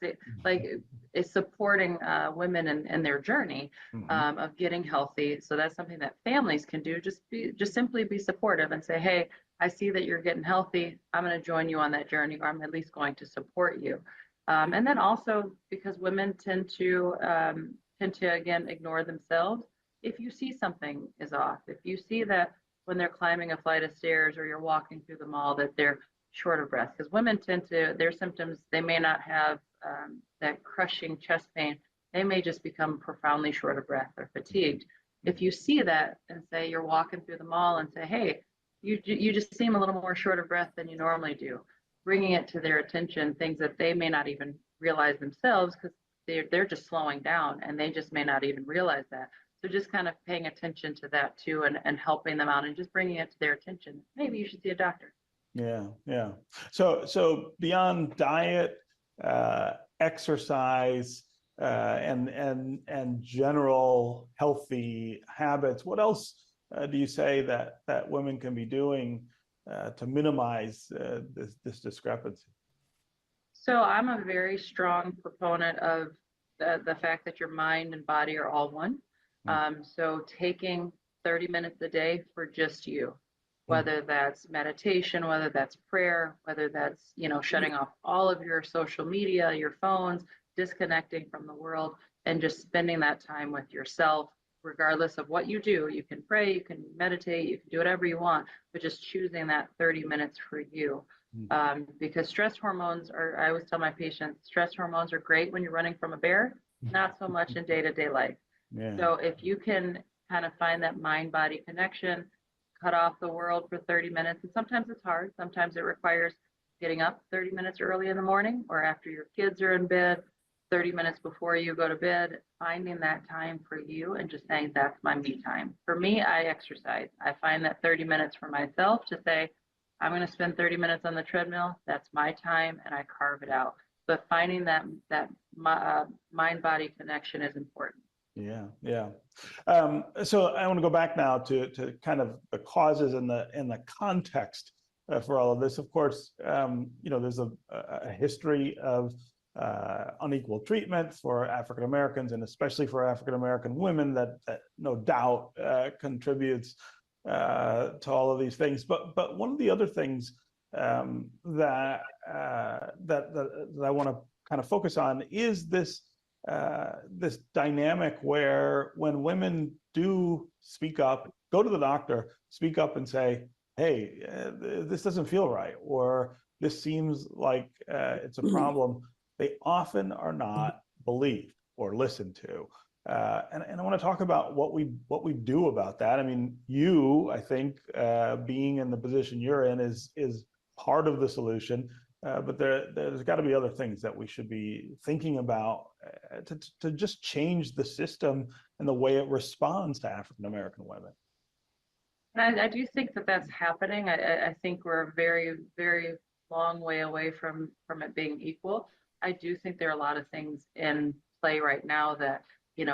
It's supporting women in their journey of getting healthy. So that's something that families can do. Just simply be supportive and say, hey, I see that you're getting healthy. I'm going to join you on that journey, or I'm at least going to support you. And then also, because women tend to again ignore themselves. If you see something is off, if you see that when they're climbing a flight of stairs or you're walking through the mall that they're short of breath, because women tend to, their symptoms, they may not have that crushing chest pain. They may just become profoundly short of breath or fatigued. If you see that and say you're walking through the mall and say, hey, you just seem a little more short of breath than you normally do. Bringing it to their attention, things that they may not even realize themselves because they're just slowing down and they just may not even realize that. So just kind of paying attention to that too, and helping them out and just bringing it to their attention. Maybe you should see a doctor. Yeah, yeah. So beyond diet, exercise, and general healthy habits, what else do you say that women can be doing to minimize this discrepancy? So I'm a very strong proponent of the fact that your mind and body are all one. So taking 30 minutes a day for just you, whether that's meditation, whether that's prayer, whether that's, shutting off all of your social media, your phones, disconnecting from the world, and just spending that time with yourself, regardless of what you do. You can pray, you can meditate, you can do whatever you want, but just choosing that 30 minutes for you. Because stress hormones I always tell my patients, stress hormones are great when you're running from a bear, not so much in day-to-day life. Yeah. So if you can kind of find that mind-body connection, cut off the world for 30 minutes, and sometimes it's hard, sometimes it requires getting up 30 minutes early in the morning or after your kids are in bed, 30 minutes before you go to bed, finding that time for you and just saying, that's my me time. For me, I exercise. I find that 30 minutes for myself to say, I'm going to spend 30 minutes on the treadmill. That's my time, and I carve it out. But finding that mind-body connection is important. Yeah, yeah. So I want to go back now to kind of the causes and the context for all of this. Of course, there's a history of unequal treatment for African Americans, and especially for African American women, that no doubt contributes to all of these things. But one of the other things that I want to kind of focus on is this dynamic where when women do speak up, go to the doctor, speak up and say, hey, this doesn't feel right, or this seems like it's a problem, they often are not believed or listened to. And I want to talk about what we do about that. I mean, I think, being in the position you're in is part of the solution. But there's got to be other things that we should be thinking about to just change the system and the way it responds to African American women. And I do think that that's happening. I think we're a very, very long way away from it being equal. I do think there are a lot of things in play right now that,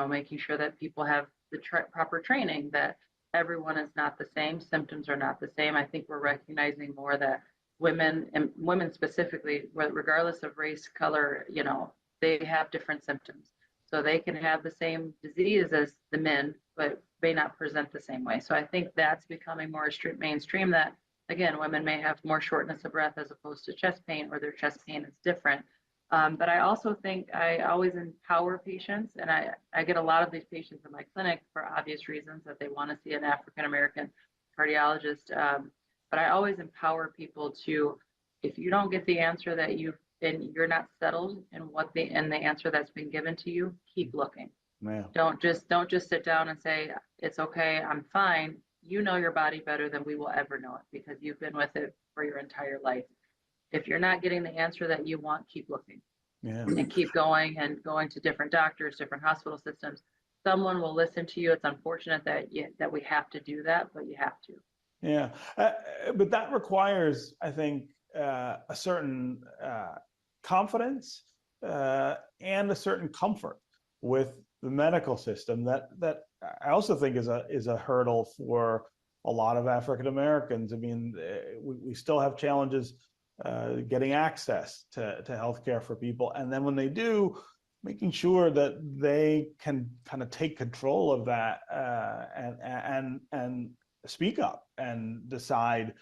making sure that people have the proper training, that everyone is not the same, symptoms are not the same. I think we're recognizing more that women, and women specifically, regardless of race, color, they have different symptoms. So they can have the same disease as the men, but may not present the same way. So I think that's becoming more mainstream, that, again, women may have more shortness of breath as opposed to chest pain, or their chest pain is different. But I also think I always empower patients, and I get a lot of these patients in my clinic for obvious reasons, that they want to see an African American cardiologist. But I always empower people to, if you don't get the answer that you're not settled in the answer that's been given to you, keep looking. Yeah. Don't just sit down and say, it's okay, I'm fine. You know your body better than we will ever know it, because you've been with it for your entire life. If you're not getting the answer that you want, keep looking. Yeah. And keep going to different doctors, different hospital systems. Someone will listen to you. It's unfortunate that we have to do that, but you have to. Yeah, but that requires, I think, a certain confidence and a certain comfort with the medical system that I also think is a hurdle for a lot of African Americans. I mean, we still have challenges getting access to healthcare for people, and then when they do, making sure that they can kind of take control of that and speak up and decide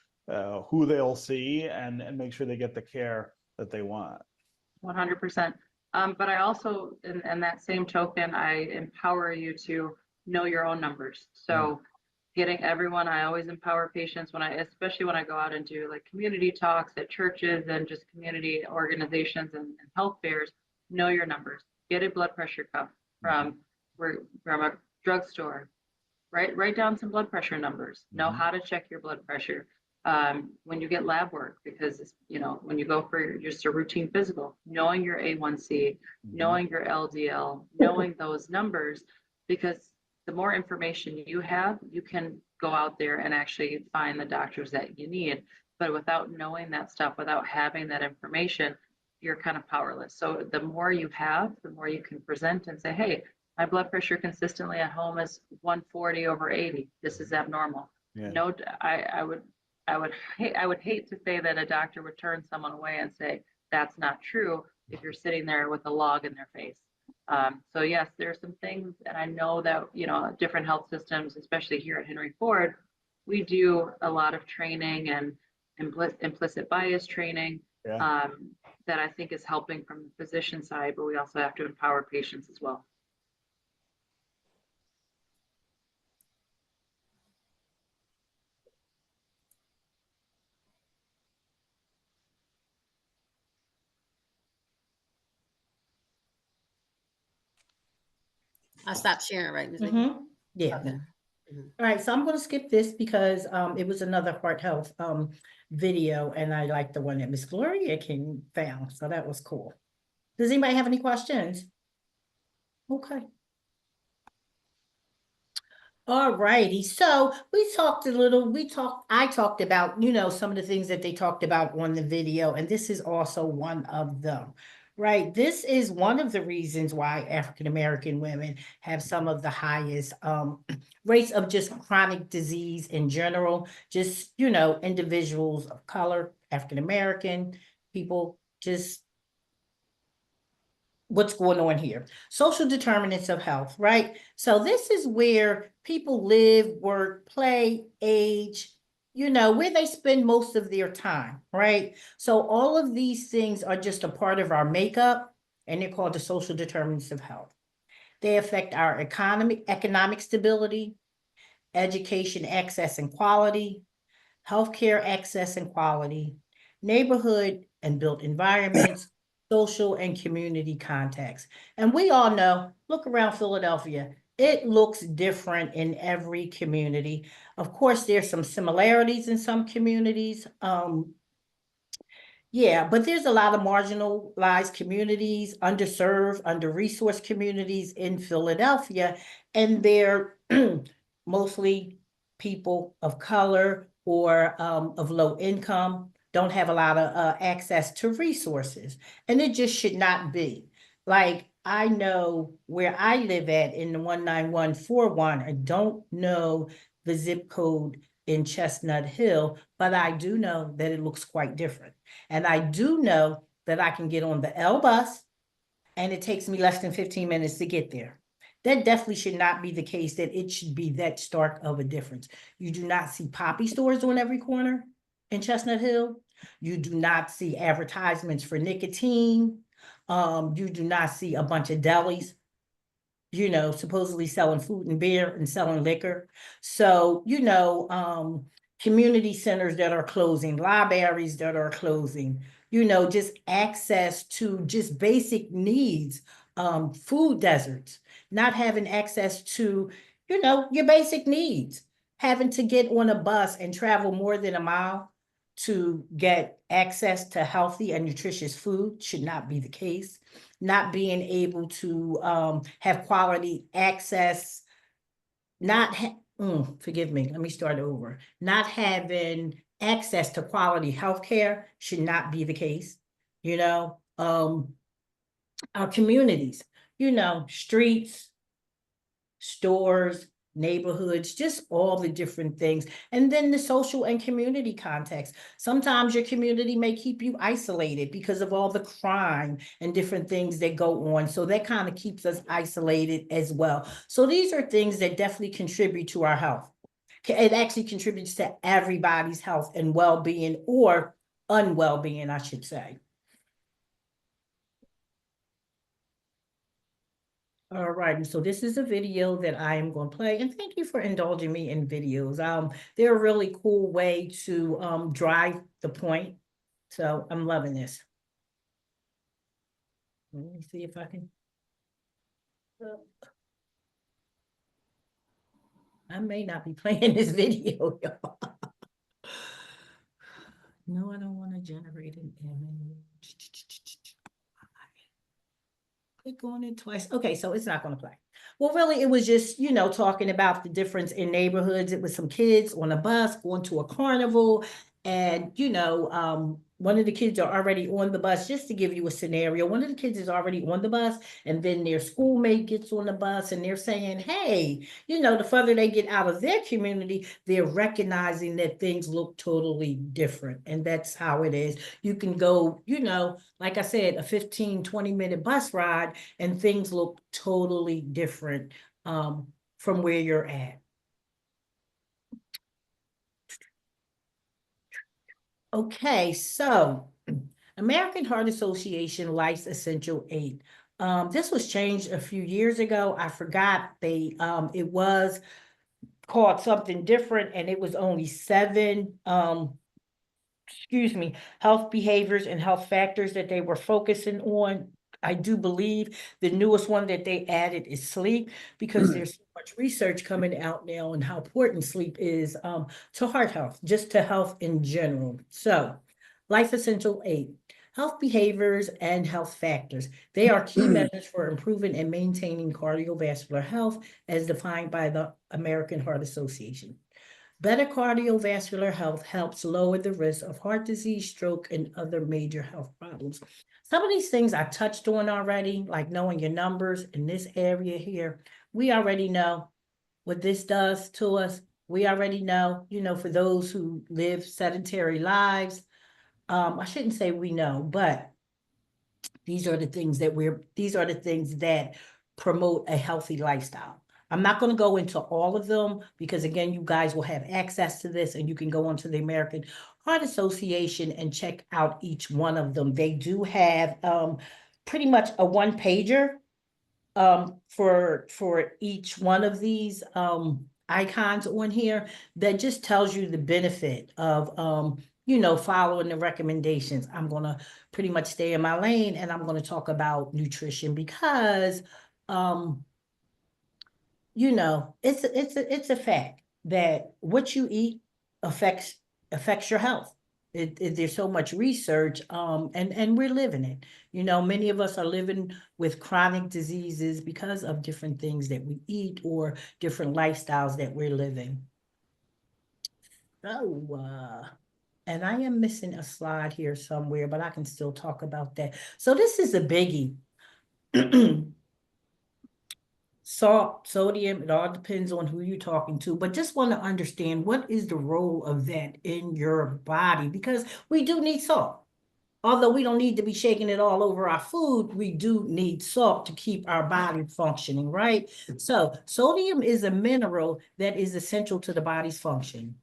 who they'll see and make sure they get the care that they want. 100%. But I also, in that same token, I empower you to know your own numbers. So getting everyone, I always empower patients especially when I go out and do like community talks at churches and just community organizations and health fairs. Know your numbers. Get a blood pressure cuff from a drugstore. Write down some blood pressure numbers. Know how to check your blood pressure. When you get lab work, because it's, you know, when you go for just a routine physical, knowing your A1C, knowing your LDL, knowing those numbers, because the more information you have, you can go out there and actually find the doctors that you need. But without knowing that stuff, without having that information, you're kind of powerless. So the more you have, the more you can present and say, hey, my blood pressure consistently at home is 140/80. This is abnormal. Yeah. No, I would hate to say that a doctor would turn someone away and say that's not true if you're sitting there with a log in their face. So yes, there's some things, and I know that, you know, different health systems, especially here at Henry Ford, we do a lot of training and implicit bias training. Yeah. That I think is helping from the physician side, but we also have to empower patients as well. I stopped sharing, right, Ms. Vicki? Yeah. Okay. All right, so I'm going to skip this because it was another heart health video, and I like the one that Miss Gloria found, so that was cool. Does anybody have any questions? Okay. All righty, so I talked about, you know, some of the things that they talked about on the video, and this is also one of them, right? This is one of the reasons why African-American women have some of the highest rates of just chronic disease in general, just, you know, individuals of color, African-American people, just what's going on here. Social determinants of health, right? So this is where people live, work, play, age, you know, where they spend most of their time, right? So all of these things are just a part of our makeup, and they're called the social determinants of health. They affect our economic stability, education access and quality, healthcare access and quality, neighborhood and built environments, social and community contacts. And we all know, look around Philadelphia, it looks different in every community. Of course, there's some similarities in some communities. Yeah, but there's a lot of marginalized communities, underserved, under-resourced communities in Philadelphia, and they're mostly people of color or of low income, don't have a lot of access to resources. And it just should not be. Like, I know where I live at in the 19141, I don't know the zip code in Chestnut Hill, but I do know that it looks quite different. And I do know that I can get on the L bus and it takes me less than 15 minutes to get there. That definitely should not be the case, that it should be that stark of a difference. You do not see poppy stores on every corner in Chestnut Hill. You do not see advertisements for nicotine. You do not see a bunch of delis, you know, supposedly selling food and beer and selling liquor. So, you know, community centers that are closing, libraries that are closing, you know, just access to just basic needs, food deserts, not having access to, you know, your basic needs, having to get on a bus and travel more than a mile to get access to healthy and nutritious food should not be the case. Not being able to have quality access, forgive me, let me start over. Not having access to quality healthcare should not be the case. You know, our communities, you know, streets, stores, neighborhoods, just all the different things. And then the social and community context. Sometimes your community may keep you isolated because of all the crime and different things that go on. So that kind of keeps us isolated as well. So these are things that definitely contribute to our health. It actually contributes to everybody's health and well-being, or unwell-being, I should say. All right, and so this is a video that I am going to play, and thank you for indulging me in videos. They're a really cool way to drive the point, so I'm loving this. Let me see if I can. I may not be playing this video, y'all. No, I don't want to generate an image. Click on it twice. Okay, so it's not going to play. Well, really, it was just, talking about the difference in neighborhoods. It was some kids on a bus going to a carnival, and, one of the kids are already on the bus, just to give you a scenario. One of the kids is already on the bus, and then their schoolmate gets on the bus, and they're saying, hey, the further they get out of their community, they're recognizing that things look totally different. And that's how it is. You can go, like I said, a 15, 20-minute bus ride, and things look totally different from where you're at. Okay, so American Heart Association Life's Essential 8. This was changed a few years ago. I forgot it was called something different, and it was only 7 health behaviors and health factors that they were focusing on. I do believe the newest one that they added is sleep, because there's so much research coming out now on how important sleep is to heart health, just to health in general. So, Life Essential 8, health behaviors and health factors. They are key measures for improving and maintaining cardiovascular health as defined by the American Heart Association. Better cardiovascular health helps lower the risk of heart disease, stroke, and other major health problems. Some of these things I touched on already, like knowing your numbers in this area here. We already know what this does to us. We already know, for those who live sedentary lives. I shouldn't say we know, but these are the things that promote a healthy lifestyle. I'm not going to go into all of them, because again, you guys will have access to this, and you can go onto the American Heart Association and check out each one of them. They do have pretty much a one-pager for each one of these icons on here, that just tells you the benefit of following the recommendations. I'm going to pretty much stay in my lane, and I'm going to talk about nutrition, because it's a fact that what you eat affects your health. There's so much research, and we're living it. Many of us are living with chronic diseases because of different things that we eat or different lifestyles that we're living. So, and I am missing a slide here somewhere, but I can still talk about that. So this is a biggie. Salt, sodium, it all depends on who you're talking to, but just want to understand, what is the role of that in your body? Because we do need salt. Although we don't need to be shaking it all over our food, we do need salt to keep our body functioning, right? So sodium is a mineral that is essential to the body's function.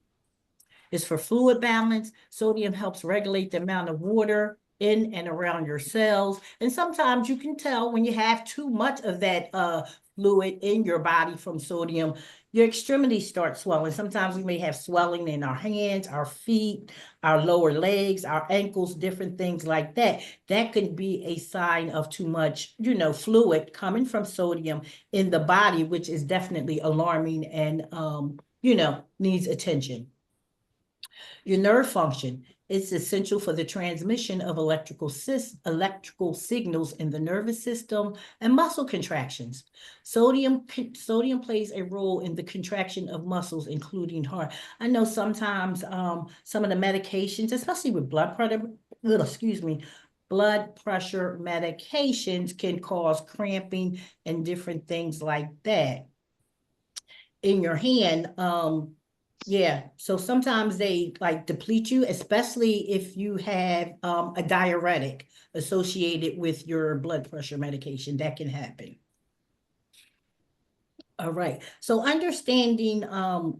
It's for fluid balance. Sodium helps regulate the amount of water in and around your cells. And sometimes you can tell when you have too much of that fluid in your body from sodium, your extremities start swelling. Sometimes we may have swelling in our hands, our feet, our lower legs, our ankles, different things like that. That could be a sign of too much, fluid coming from sodium in the body, which is definitely alarming and, needs attention. Your nerve function is essential for the transmission of electrical signals in the nervous system and muscle contractions. Sodium plays a role in the contraction of muscles, including heart. I know sometimes some of the medications, especially with blood pressure medications, can cause cramping and different things like that in your hand. Yeah, so sometimes they like deplete you, especially if you have a diuretic associated with your blood pressure medication. That can happen. All right, so understanding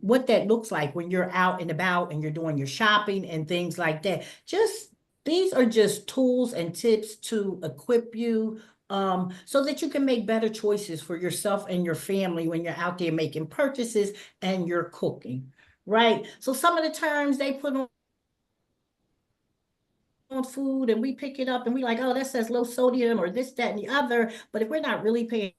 what that looks like when you're out and about and you're doing your shopping and things like that. These are just tools and tips to equip you so that you can make better choices for yourself and your family when you're out there making purchases and you're cooking. Right? So some of the terms they put on food, and we pick it up and we like, oh, that says low sodium or this, that, and the other. But if we're not really paying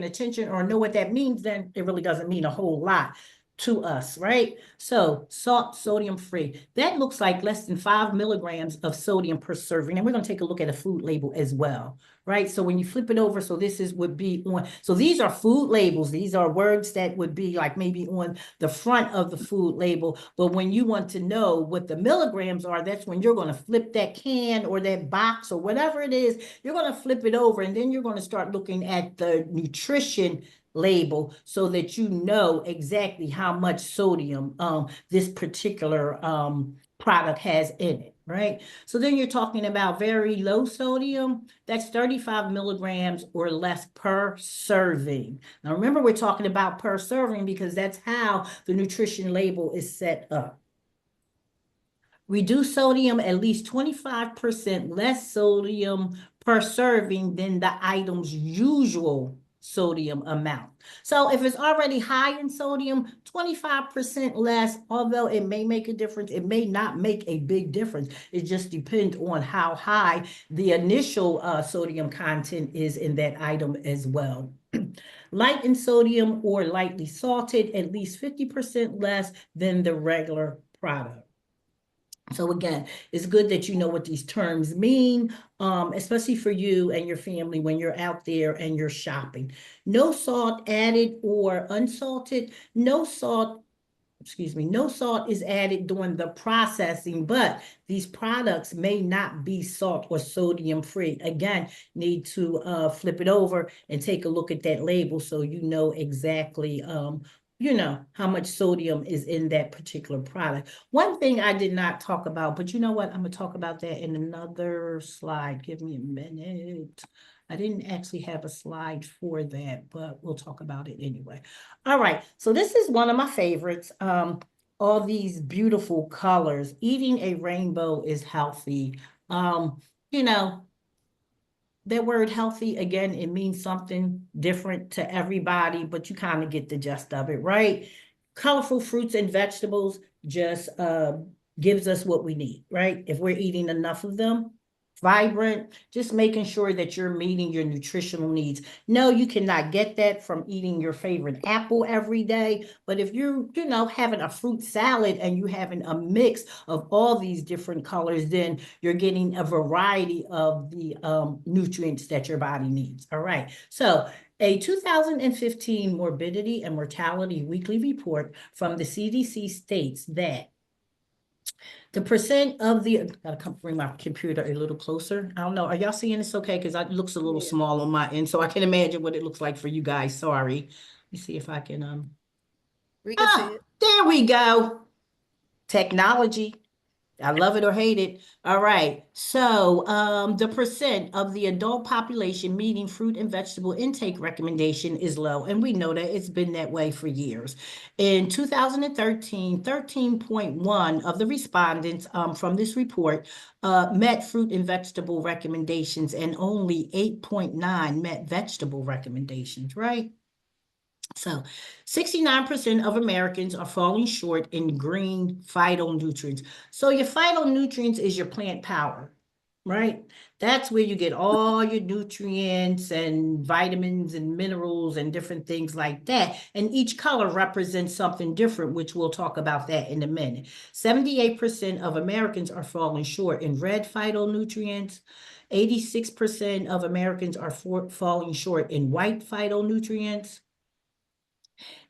attention or know what that means, then it really doesn't mean a whole lot to us, right? So salt, sodium free. That looks like less than 5 milligrams of sodium per serving. And we're going to take a look at a food label as well, right? So when you flip it over, so this would be on, so these are food labels. These are words that would be like maybe on the front of the food label. But when you want to know what the milligrams are, that's when you're going to flip that can or that box or whatever it is, you're going to flip it over, and then you're going to start looking at the nutrition label so that you know exactly how much sodium this particular product has in it, right? So then you're talking about very low sodium. That's 35 milligrams or less per serving. Now remember, we're talking about per serving because that's how the nutrition label is set up. Reduce sodium at least 25% less sodium per serving than the item's usual sodium amount. So if it's already high in sodium, 25% less, although it may make a difference, it may not make a big difference. It just depends on how high the initial sodium content is in that item as well. Light in sodium or lightly salted, at least 50% less than the regular product. So again, it's good that you know what these terms mean, especially for you and your family when you're out there and you're shopping. No salt added or unsalted. No salt is added during the processing, but these products may not be salt or sodium free. Again, need to flip it over and take a look at that label so you know exactly how much sodium is in that particular product. One thing I did not talk about, but you know what? I'm going to talk about that in another slide. Give me a minute. I didn't actually have a slide for that, but we'll talk about it anyway. All right, so this is one of my favorites. All these beautiful colors. Eating a rainbow is healthy. That word healthy, again, it means something different to everybody, but you kind of get the gist of it, right? Colorful fruits and vegetables just gives us what we need, right? If we're eating enough of them. Vibrant, just making sure that you're meeting your nutritional needs. No, you cannot get that from eating your favorite apple every day, but if you're, having a fruit salad and you're having a mix of all these different colors, then you're getting a variety of the nutrients that your body needs. All right, so a 2015 morbidity and mortality weekly report from the CDC states that the percent of the, gotta come bring my computer a little closer. I don't know. Are y'all seeing this okay? Because it looks a little small on my end, so I can imagine what it looks like for you guys. Sorry. Let me see if I can, We can see it. There we go. Technology. I love it or hate it. All right. So the percent of the adult population meeting fruit and vegetable intake recommendation is low. And we know that it's been that way for years. In 2013, 13.1 of the respondents from this report met fruit and vegetable recommendations, and only 8.9 met vegetable recommendations, right? So 69% of Americans are falling short in green phytonutrients. So your phytonutrients is your plant power, right? That's where you get all your nutrients and vitamins and minerals and different things like that. And each color represents something different, which we'll talk about that in a minute. 78% of Americans are falling short in red phytonutrients. 86% of Americans are falling short in white phytonutrients.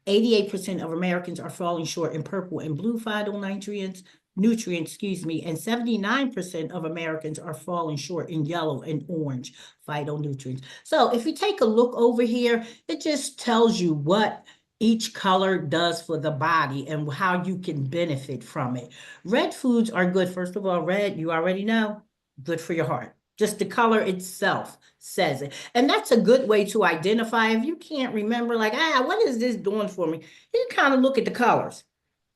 88% of Americans are falling short in purple and blue phytonutrients, and 79% of Americans are falling short in yellow and orange phytonutrients. So if you take a look over here, it just tells you what each color does for the body and how you can benefit from it. Red foods are good. First of all, red, you already know, good for your heart. Just the color itself says it. And that's a good way to identify. If you can't remember, like, what is this doing for me? You kind of look at the colors,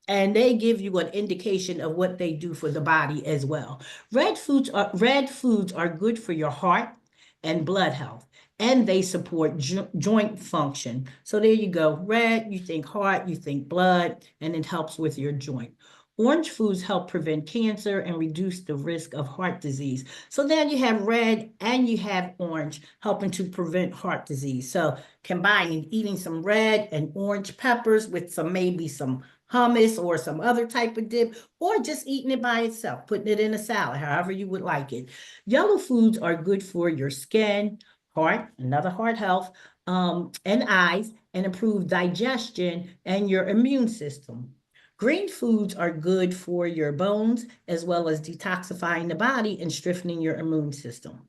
and they give you an indication of what they do for the body as well. Red foods are good for your heart and blood health, and they support joint function. So there you go. Red, you think heart, you think blood, and it helps with your joint. Orange foods help prevent cancer and reduce the risk of heart disease. So now you have red and you have orange helping to prevent heart disease. So combining eating some red and orange peppers with maybe some hummus or some other type of dip, or just eating it by itself, putting it in a salad, however you would like it. Yellow foods are good for your skin, heart, another heart health, and eyes, and improve digestion and your immune system. Green foods are good for your bones, as well as detoxifying the body and strengthening your immune system.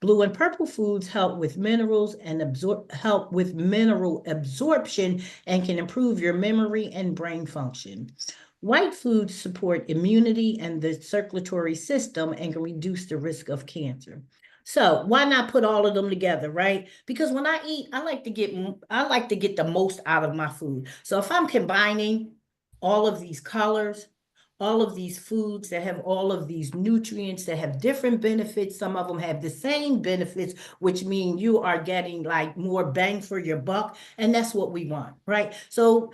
Blue and purple foods help with minerals and help with mineral absorption and can improve your memory and brain function. White foods support immunity and the circulatory system and can reduce the risk of cancer. So why not put all of them together, right? Because when I eat, I like to get the most out of my food. So if I'm combining all of these colors, all of these foods that have all of these nutrients that have different benefits. Some of them have the same benefits, which mean you are getting like more bang for your buck. And that's what we want, right? So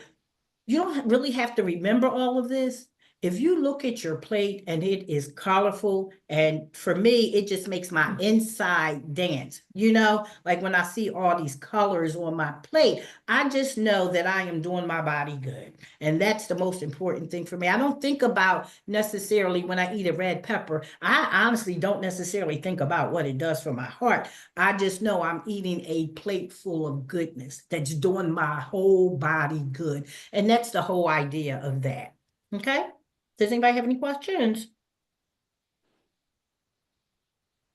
you don't really have to remember all of this. If you look at your plate and it is colorful, and for me, it just makes my inside dance, like when I see all these colors on my plate, I just know that I am doing my body good. And that's the most important thing for me. I don't think about necessarily when I eat a red pepper, I honestly don't necessarily think about what it does for my heart. I just know I'm eating a plate full of goodness that's doing my whole body good. And that's the whole idea of that. Okay? Does anybody have any questions?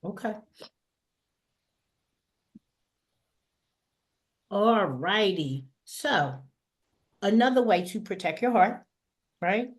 Okay. All righty. So another way to protect your heart, right?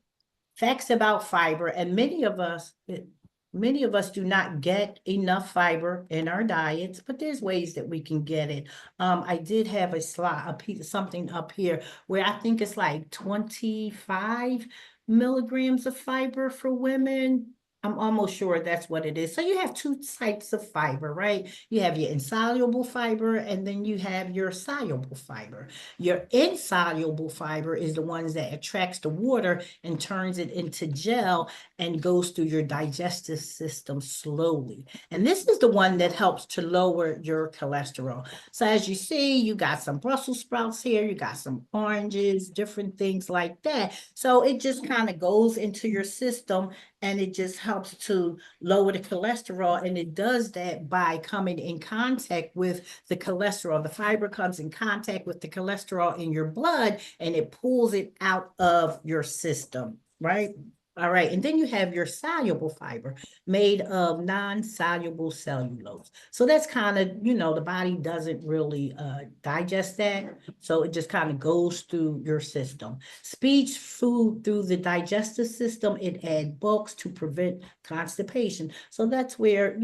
Facts about fiber, and many of us do not get enough fiber in our diets, but there's ways that we can get it. I did have a slide, something up here where I think it's like 25 milligrams of fiber for women. I'm almost sure that's what it is. So you have two types of fiber, right? You have your insoluble fiber, and then you have your soluble fiber. Your insoluble fiber is the ones that attracts the water and turns it into gel and goes through your digestive system slowly. And this is the one that helps to lower your cholesterol. So as you see, you got some Brussels sprouts here, you got some oranges, different things like that. So it just kind of goes into your system and it just helps to lower the cholesterol. And it does that by coming in contact with the cholesterol. The fiber comes in contact with the cholesterol in your blood and it pulls it out of your system, right? All right, and then you have your soluble fiber made of non-soluble cellulose. So that's kind of, the body doesn't really digest that. So it just kind of goes through your system. Speeds food through the digestive system. It adds bulks to prevent constipation. So that's where,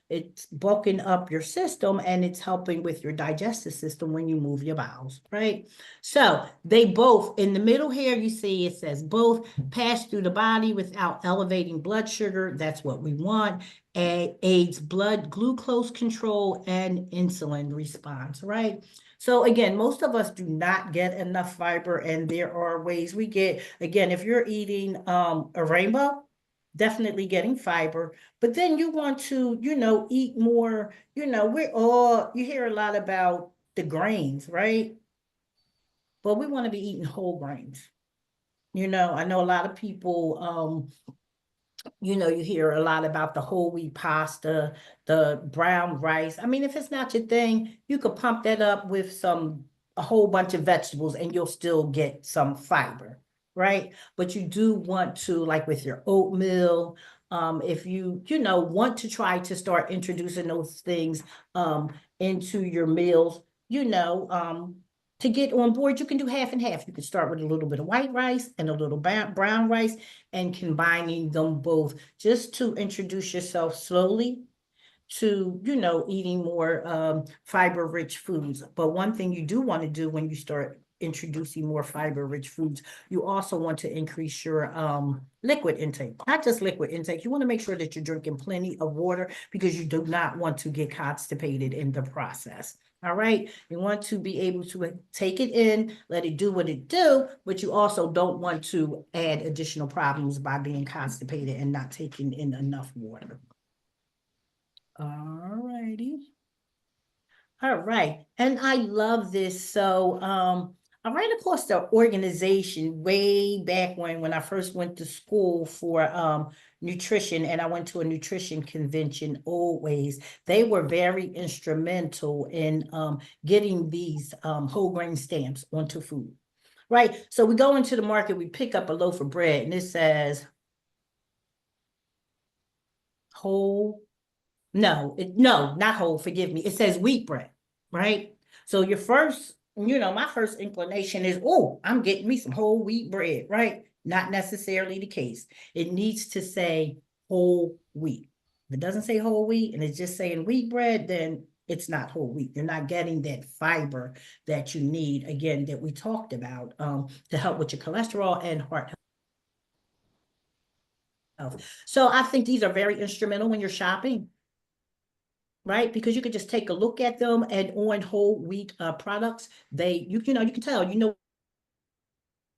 it's bulking up your system and it's helping with your digestive system when you move your bowels, right? So they both, in the middle here, you see it says both pass through the body without elevating blood sugar. That's what we want. Aids blood glucose control and insulin response, right? So again, most of us do not get enough fiber, and there are ways we get, again, if you're eating a rainbow, definitely getting fiber, but then you want to, eat more, you hear a lot about the grains, right? But we want to be eating whole grains. I know a lot of people, you hear a lot about the whole wheat pasta, the brown rice. I mean, if it's not your thing, you could pump that up with a whole bunch of vegetables and you'll still get some fiber, right? But you do want to, like with your oatmeal, if you, want to try to start introducing those things into your meals, to get on board, you can do half and half. You can start with a little bit of white rice and a little brown rice and combining them both just to introduce yourself slowly to, eating more fiber-rich foods. But one thing you do want to do when you start introducing more fiber-rich foods, you also want to increase your liquid intake. Not just liquid intake, you want to make sure that you're drinking plenty of water because you do not want to get constipated in the process. All right, you want to be able to take it in, let it do what it do, but you also don't want to add additional problems by being constipated and not taking in enough water. All righty. All right, and I love this. So I ran across the organization way back when I first went to school for nutrition, and I went to a nutrition convention always. They were very instrumental in getting these whole grain stamps onto food. Right. So we go into the market, we pick up a loaf of bread, and it says whole. No, not whole, forgive me. It says wheat bread, right? So your first, my first inclination is, oh, I'm getting me some whole wheat bread, right? Not necessarily the case. It needs to say whole wheat. If it doesn't say whole wheat and it's just saying wheat bread, then it's not whole wheat. You're not getting that fiber that you need, again, that we talked about to help with your cholesterol and heart health. So I think these are very instrumental when you're shopping, right? Because you could just take a look at them, and on whole wheat products, you can tell,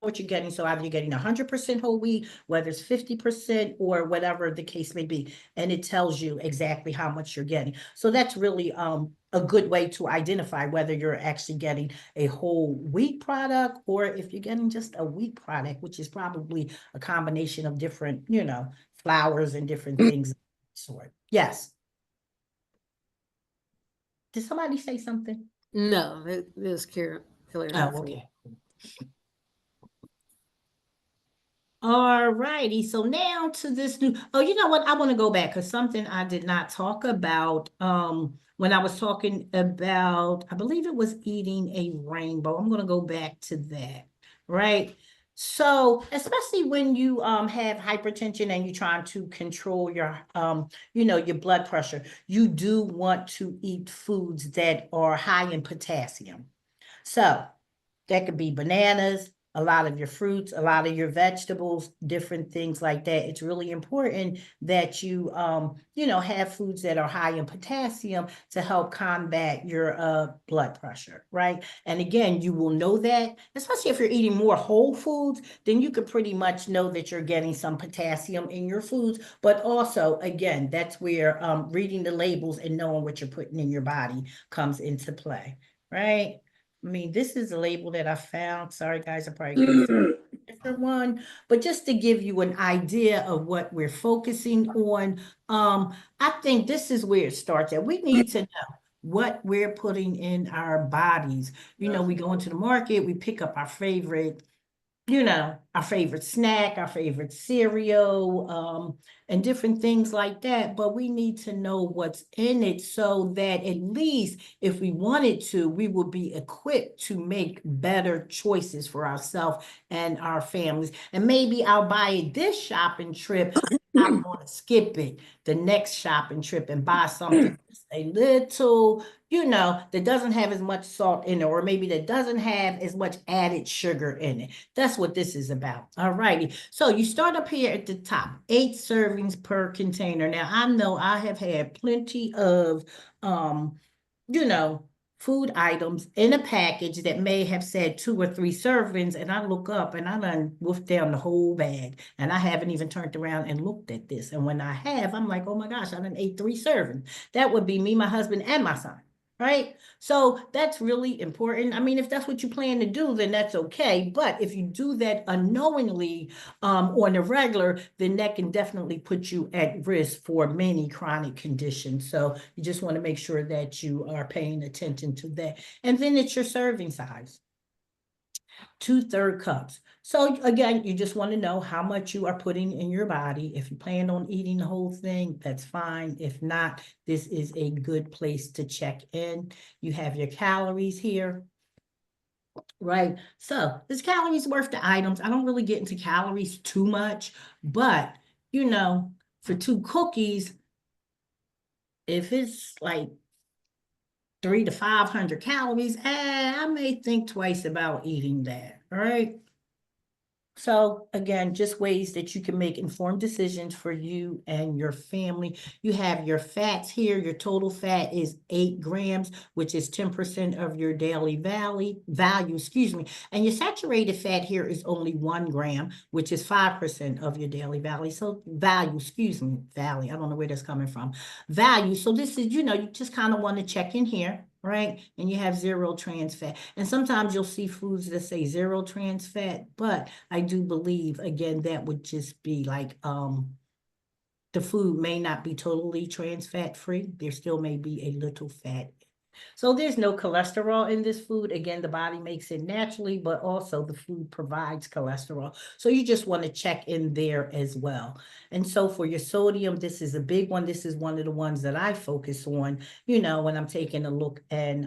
what you're getting. So either you're getting 100% whole wheat, whether it's 50% or whatever the case may be, and it tells you exactly how much you're getting. So that's really a good way to identify whether you're actually getting a whole wheat product or if you're getting just a wheat product, which is probably a combination of different, flours and different things. Sort. Yes. Did somebody say something? No, it was clear. Oh, okay. All righty. So now to this new, oh, you know what? I want to go back because something I did not talk about when I was talking about, I believe it was eating a rainbow. I'm going to go back to that, right? So especially when you have hypertension and you're trying to control your your blood pressure, you do want to eat foods that are high in potassium. So that could be bananas, a lot of your fruits, a lot of your vegetables, different things like that. It's really important that you, have foods that are high in potassium to help combat your blood pressure, right? And again, you will know that, especially if you're eating more whole foods, then you could pretty much know that you're getting some potassium in your foods. But also, again, that's where reading the labels and knowing what you're putting in your body comes into play, right? I mean, this is a label that I found. Sorry, guys, I probably could have found a different one. But just to give you an idea of what we're focusing on, I think this is where it starts at. We need to know what we're putting in our bodies. We go into the market, we pick up our favorite snack, our favorite cereal, and different things like that. But we need to know what's in it so that at least if we wanted to, we would be equipped to make better choices for ourselves and our families. And maybe I'll buy this shopping trip. I'm going to skip it the next shopping trip and buy something just a little, that doesn't have as much salt in it, or maybe that doesn't have as much added sugar in it. That's what this is about. All righty. So you start up here at the top, 8 servings per container. Now, I know I have had plenty of, food items in a package that may have said 2 or 3 servings, and I look up and I done wolfed down the whole bag, and I haven't even turned around and looked at this. And when I have, I'm like, oh my gosh, I done ate 3 servings. That would be me, my husband, and my son. Right? So that's really important. I mean, if that's what you plan to do, then that's okay. But if you do that unknowingly on a regular, then that can definitely put you at risk for many chronic conditions. So you just want to make sure that you are paying attention to that. And then it's your serving size. 2/3 cups. So again, you just want to know how much you are putting in your body. If you plan on eating the whole thing, that's fine. If not, this is a good place to check in. You have your calories here, right? So this calories worth the items. I don't really get into calories too much, but for 2 cookies, if it's like 300 to 500 calories, I may think twice about eating that, all right? So again, just ways that you can make informed decisions for you and your family. You have your fats here. Your total fat is 8 grams, which is 10% of your daily value, excuse me. And your saturated fat here is only 1 gram, which is 5% of your daily value. So value, excuse me, value. I don't know where that's coming from. Value. So this is, you just kind of want to check in here, right? And you have 0 trans fat. And sometimes you'll see foods that say 0 trans fat, but I do believe, again, that would just be like, the food may not be totally trans fat free. There still may be a little fat. So there's no cholesterol in this food. Again, the body makes it naturally, but also the food provides cholesterol. So you just want to check in there as well. And so for your sodium, this is a big one. This is one of the ones that I focus on, when I'm taking a look and,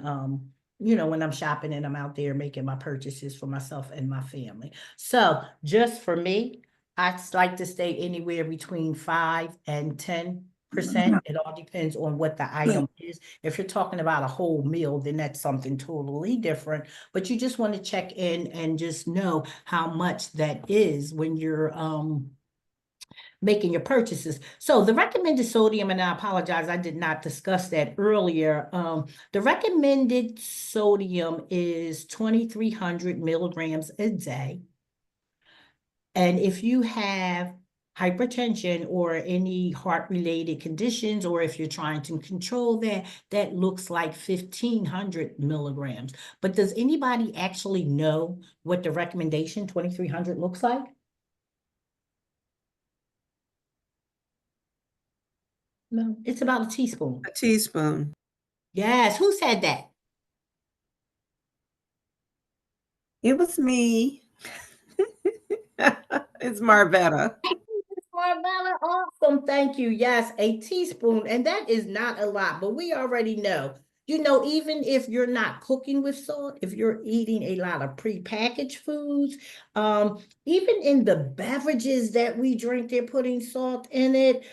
when I'm shopping and I'm out there making my purchases for myself and my family. So just for me, I like to stay anywhere between 5 and 10%. It all depends on what the item is. If you're talking about a whole meal, then that's something totally different. But you just want to check in and just know how much that is when you're making your purchases. So the recommended sodium, and I apologize, I did not discuss that earlier. The recommended sodium is 2,300 milligrams a day. And if you have hypertension or any heart-related conditions, or if you're trying to control that, that looks like 1,500 milligrams. But does anybody actually know what the recommendation 2,300 looks like? No, it's about a teaspoon. A teaspoon. Yes, who said that? It was me. It's Marvetta. Marvella, awesome. Thank you. Yes, a teaspoon. And that is not a lot, but we already know. Even if you're not cooking with salt, if you're eating a lot of prepackaged foods, even in the beverages that we drink, they're putting salt in it.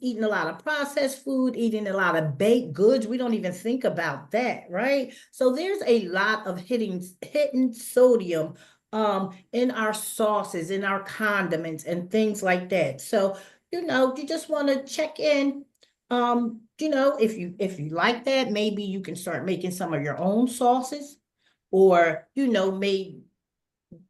Eating a lot of processed food, eating a lot of baked goods. We don't even think about that, right? So there's a lot of hidden sodium in our sauces, in our condiments and things like that. So, you just want to check in. If you like that, maybe you can start making some of your own sauces, or, may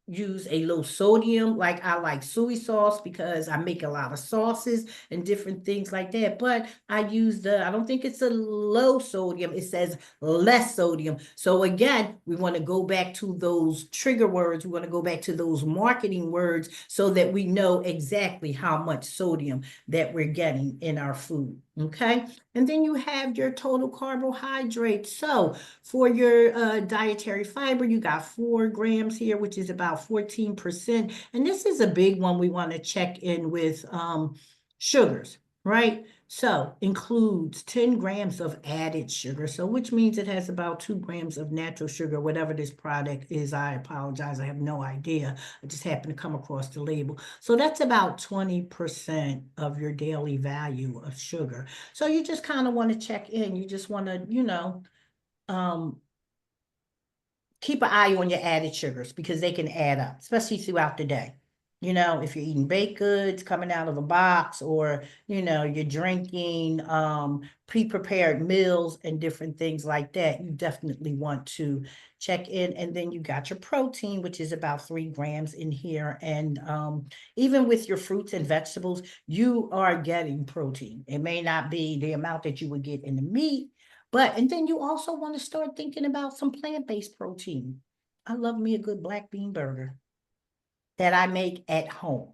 use a low sodium. Like I like soy sauce because I make a lot of sauces and different things like that. But I don't think it's a low sodium. It says less sodium. So again, we want to go back to those trigger words. We want to go back to those marketing words so that we know exactly how much sodium that we're getting in our food. Okay. And then you have your total carbohydrates. So for your dietary fiber, you got 4 grams here, which is about 14%. And this is a big one we want to check in with sugars, right? So includes 10 grams of added sugar. So which means it has about 2 grams of natural sugar, whatever this product is. I apologize. I have no idea. I just happened to come across the label. So that's about 20% of your daily value of sugar. So you just kind of want to check in. You just want to, keep an eye on your added sugars because they can add up, especially throughout the day. If you're eating baked goods coming out of a box, or, you're drinking pre-prepared meals and different things like that, you definitely want to check in. And then you got your protein, which is about 3 grams in here. And even with your fruits and vegetables, you are getting protein. It may not be the amount that you would get in the meat, and then you also want to start thinking about some plant-based protein. I love me a good black bean burger that I make at home,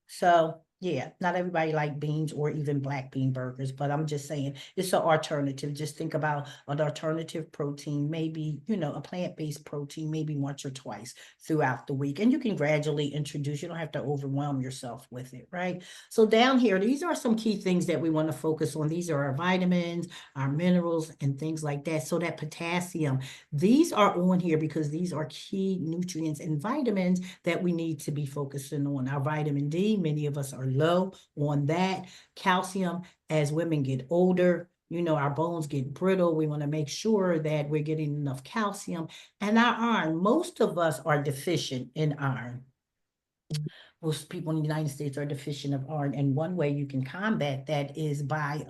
So yeah, not everybody like beans or even black bean burgers, but I'm just saying it's an alternative. Just think about an alternative protein, maybe, a plant-based protein, maybe once or twice throughout the week. And you can gradually introduce, you don't have to overwhelm yourself with it, right? So down here, these are some key things that we want to focus on. These are our vitamins, our minerals, and things like that. So that potassium, these are on here because these are key nutrients and vitamins that we need to be focusing on. Our vitamin D, many of us are low on that. Calcium, as women get older, Our bones get brittle. We want to make sure that we're getting enough calcium. And our iron, most of us are deficient in iron. Most people in the United States are deficient of iron. And one way you can combat that is by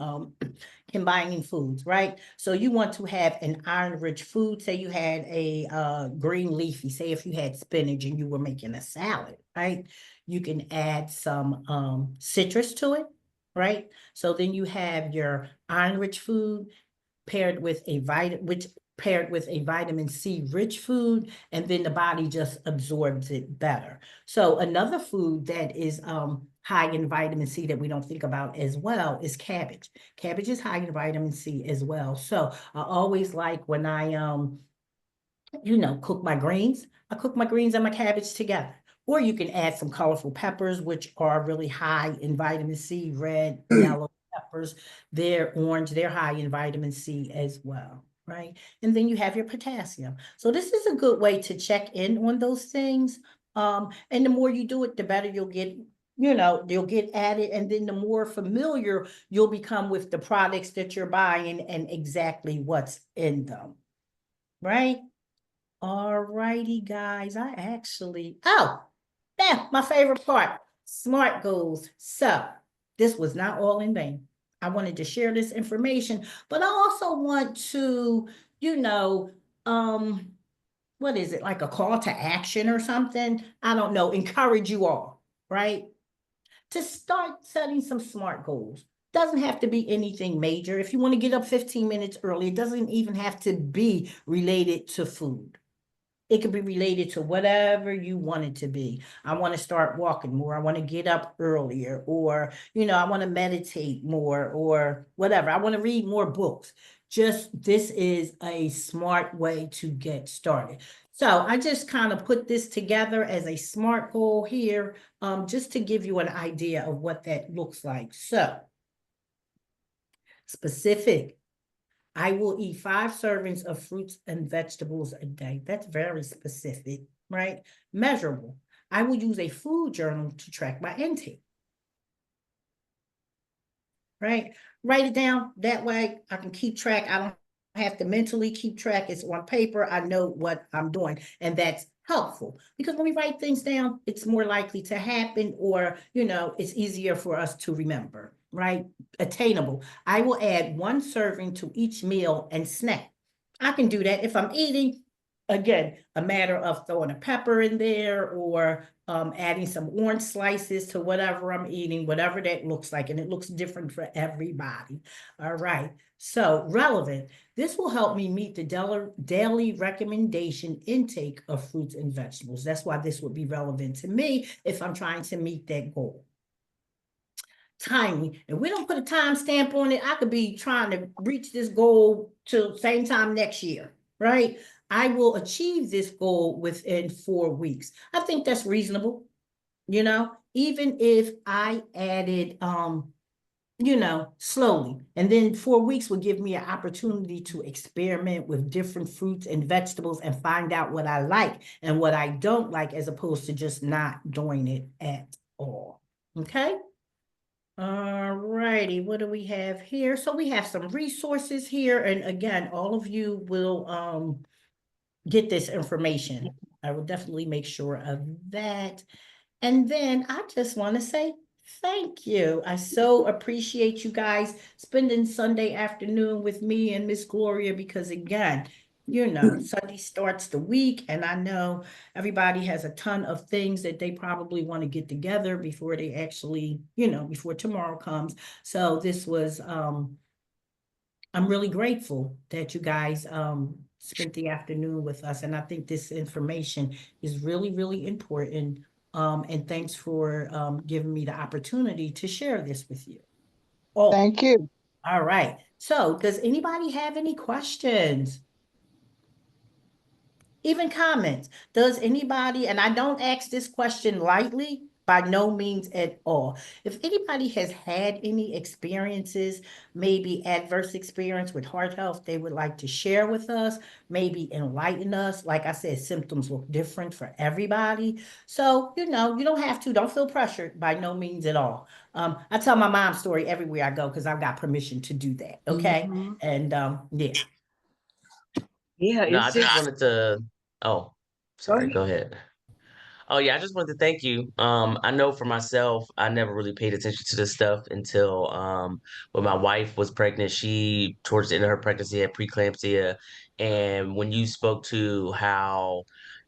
combining foods, right? So you want to have an iron-rich food. Say you had a green leafy, say if you had spinach and you were making a salad, right? You can add some citrus to it, right? So then you have your iron-rich food paired with a vitamin C rich food, and then the body just absorbs it better. So another food that is high in vitamin C that we don't think about as well is cabbage. Cabbage is high in vitamin C as well. So I always like when I cook my greens. I cook my greens and my cabbage together. Or you can add some colorful peppers, which are really high in vitamin C, red, yellow peppers. They're orange, they're high in vitamin C as well, right? And then you have your potassium. So this is a good way to check in on those things. And the more you do it, the better you'll get at it. And then the more familiar you'll become with the products that you're buying and exactly what's in them, right? All righty, guys. My favorite part, SMART goals. So this was not all in vain. I wanted to share this information, but I also want to, what is it, like a call to action or something? I don't know, encourage you all, right? To start setting some SMART goals. Doesn't have to be anything major. If you want to get up 15 minutes early, it doesn't even have to be related to food. It could be related to whatever you want it to be. I want to start walking more. I want to get up earlier, or, I want to meditate more, or whatever. I want to read more books. This is a smart way to get started. So I just kind of put this together as a SMART goal here, just to give you an idea of what that looks like. So specific. I will eat 5 servings of fruits and vegetables a day. That's very specific, right? Measurable. I will use a food journal to track my intake, right? Write it down. That way I can keep track. I don't have to mentally keep track. It's on paper. I know what I'm doing. And that's helpful because when we write things down, it's more likely to happen, or, it's easier for us to remember, right? Attainable. I will add 1 serving to each meal and snack. I can do that if I'm eating. Again, a matter of throwing a pepper in there, or adding some orange slices to whatever I'm eating, whatever that looks like. And it looks different for everybody. All right. So relevant. This will help me meet the daily recommendation intake of fruits and vegetables. That's why this would be relevant to me if I'm trying to meet that goal. Timing. If we don't put a time stamp on it, I could be trying to reach this goal till same time next year, right? I will achieve this goal within 4 weeks. I think that's reasonable, even if I added, slowly. And then 4 weeks will give me an opportunity to experiment with different fruits and vegetables and find out what I like and what I don't like, as opposed to just not doing it at all. Okay? All righty, what do we have here? So we have some resources here. And again, all of you will get this information. I will definitely make sure of that. And then I just want to say thank you. I so appreciate you guys spending Sunday afternoon with me and Miss Gloria, because again, Sunday starts the week, and I know everybody has a ton of things that they probably want to get together before they actually, before tomorrow comes. So this was, I'm really grateful that you guys spent the afternoon with us. And I think this information is really, really important. And thanks for giving me the opportunity to share this with you. Oh, Thank you. all right. So does anybody have any questions? Even comments? Does anybody, and I don't ask this question lightly, by no means at all. If anybody has had any experiences, maybe adverse experience with heart health, they would like to share with us, maybe enlighten us. Like I said, symptoms look different for everybody. So, you don't have to, don't feel pressured by no means at all. I tell my mom's story everywhere I go because I've got permission to do that. Okay. And yeah. Yeah, No, I it's just just wanted to. Oh, sorry. Go ahead. Oh yeah, I just wanted to thank you. I know for myself, I never really paid attention to this stuff until when my wife was pregnant. She towards the end of her pregnancy had preeclampsia, and when you spoke to how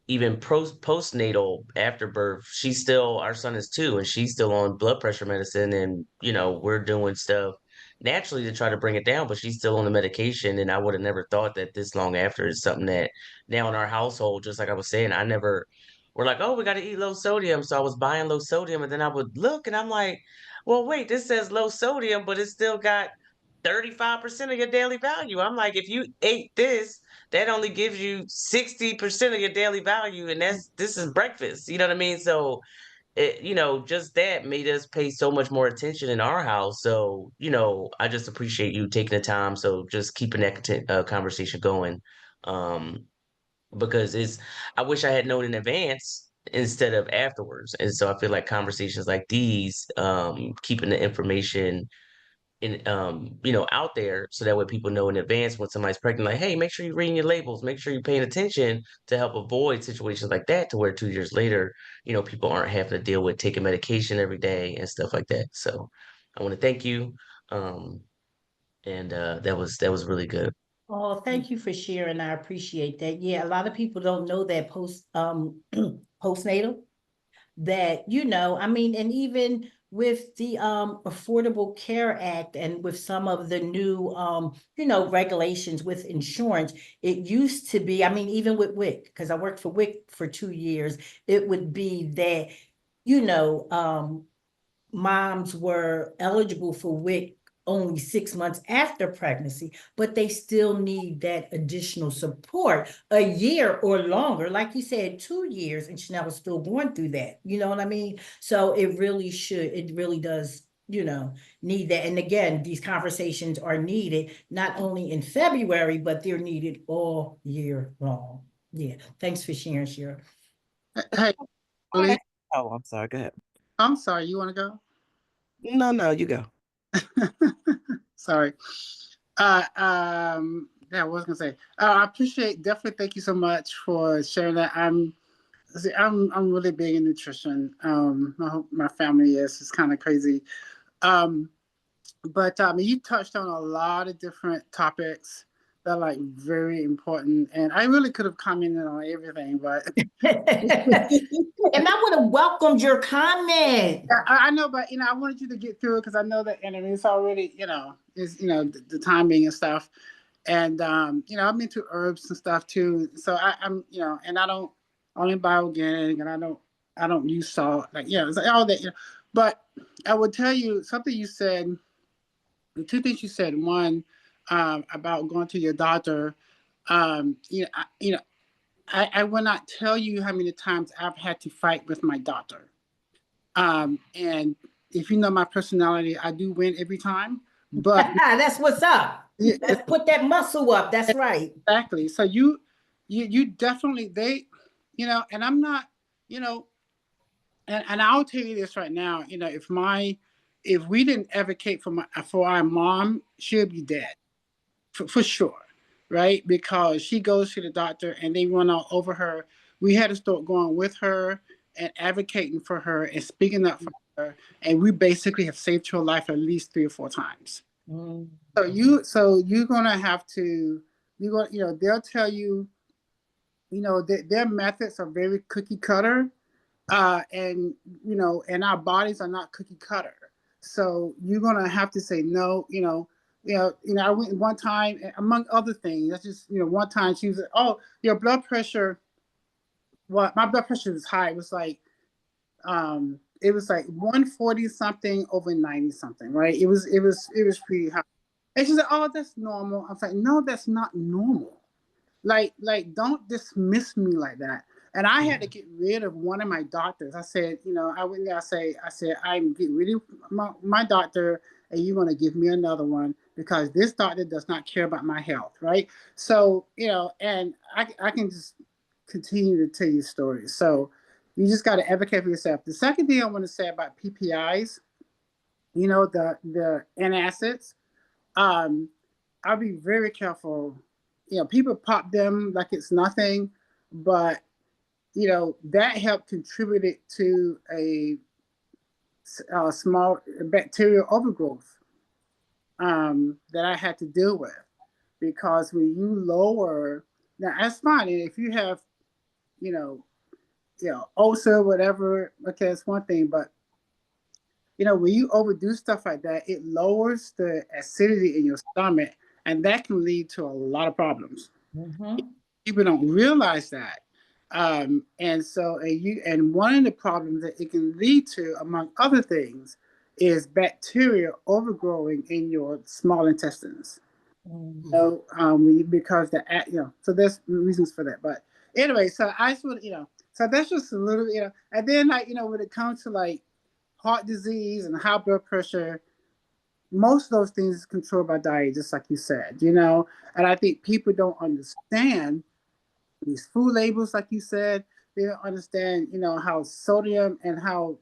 even postnatal after birth, she's still our son is 2, and she's still on blood pressure medicine, and we're doing stuff naturally to try to bring it down, but she's still on the medication, and I would have never thought that this long after is something that now in our household, just like I was saying, I never we're like, oh, we got to eat low sodium. So I was buying low sodium, and then I would look and I'm like, well, wait, this says low sodium, but it's still got 35% of your daily value. I'm like, if you ate this, that only gives you 60% of your daily value. And this is breakfast. You know what I mean? So just that made us pay so much more attention in our house. So, I just appreciate you taking the time. So just keeping that conversation going. Um, because I wish I had known in advance instead of afterwards. And so I feel like conversations like these, keeping the information out there so that way people know in advance when somebody's pregnant, like, hey, make sure you're reading your labels, make sure you're paying attention to help avoid situations like that to where 2 years later, people aren't having to deal with taking medication every day and stuff like that. So I want to thank you. And that was really good. Oh, thank you for sharing. I appreciate that. Yeah, a lot of people don't know that postnatal, that, I mean, and even with the Affordable Care Act and with some of the new regulations with insurance, it used to be, I mean, even with WIC, because I worked for WIC for 2 years, it would be that, you know, moms were eligible for WIC only 6 months after pregnancy, but they still need that additional support a year or longer. Like you said, 2 years, and Chanel is still going through that. You know what I mean? So it really does, need that. And again, these conversations are needed not only in February, but they're needed all year long. Yeah. Thanks for sharing, Shira. Hey, Lee, Oh, I'm sorry. Go ahead. I'm sorry. You want to go? No, you go. Sorry. Yeah, I was gonna say. I appreciate. Definitely, thank you so much for sharing that. I'm really big in nutrition. I hope my family is. It's kind of crazy. But you touched on a lot of different topics that are like very important, and I really could have commented on everything, but and I would have welcomed your comment. I know, but I wanted you to get through it because I know that, and it's already, is the timing and stuff, and I'm into herbs and stuff too. So I'm, and I don't only buy organic, and I don't use salt, like it's like all that, But I would tell you something you said. The two things you said. One, about going to your doctor. I will not tell you how many times I've had to fight with my doctor. And if you know my personality, I do win every time. But that's what's up. Let's put that muscle up. That's right. Exactly. So you definitely and I'm not, and I'll tell you this right now, if we didn't advocate for our mom, she'll be dead for sure, right? Because she goes to the doctor and they run all over her. We had to start going with her and advocating for her and speaking up for her, and we basically have saved her life at least 3 or 4 times. So you're gonna have to, they'll tell you, their methods are very cookie cutter, and our bodies are not cookie cutter. So you're gonna have to say no. I went one time, among other things. That's just one time she was like, "Oh, your blood pressure." Well, my blood pressure was high. It was like 140 something over 90 something, right? It was pretty high. And she said, "Oh, that's normal." I was like, "No, that's not normal. Like, don't dismiss me like that." And I had to get rid of one of my doctors. I said, I went there, I said, I'm getting rid of my doctor, and you're going to give me another one because this doctor does not care about my health, right? So, and I can just continue to tell you stories. So you just got to advocate for yourself. The second thing I want to say about PPIs, the antacids, I'll be very careful. People pop them like it's nothing, but that helped contributed to a small bacterial overgrowth that I had to deal with, because when you lower, now that's fine. And if you have, ulcer, whatever, okay, it's one thing, but when you overdo stuff like that, it lowers the acidity in your stomach, and that can lead to a lot of problems. People don't realize that. And one of the problems that it can lead to, among other things, is bacteria overgrowing in your small intestines. Because so there's reasons for that. But anyway, so I just want so that's just a little, and then when it comes to like heart disease and high blood pressure, most of those things is controlled by diet, just like you said, and I think people don't understand these food labels, like you said. They don't understand, how sodium and how,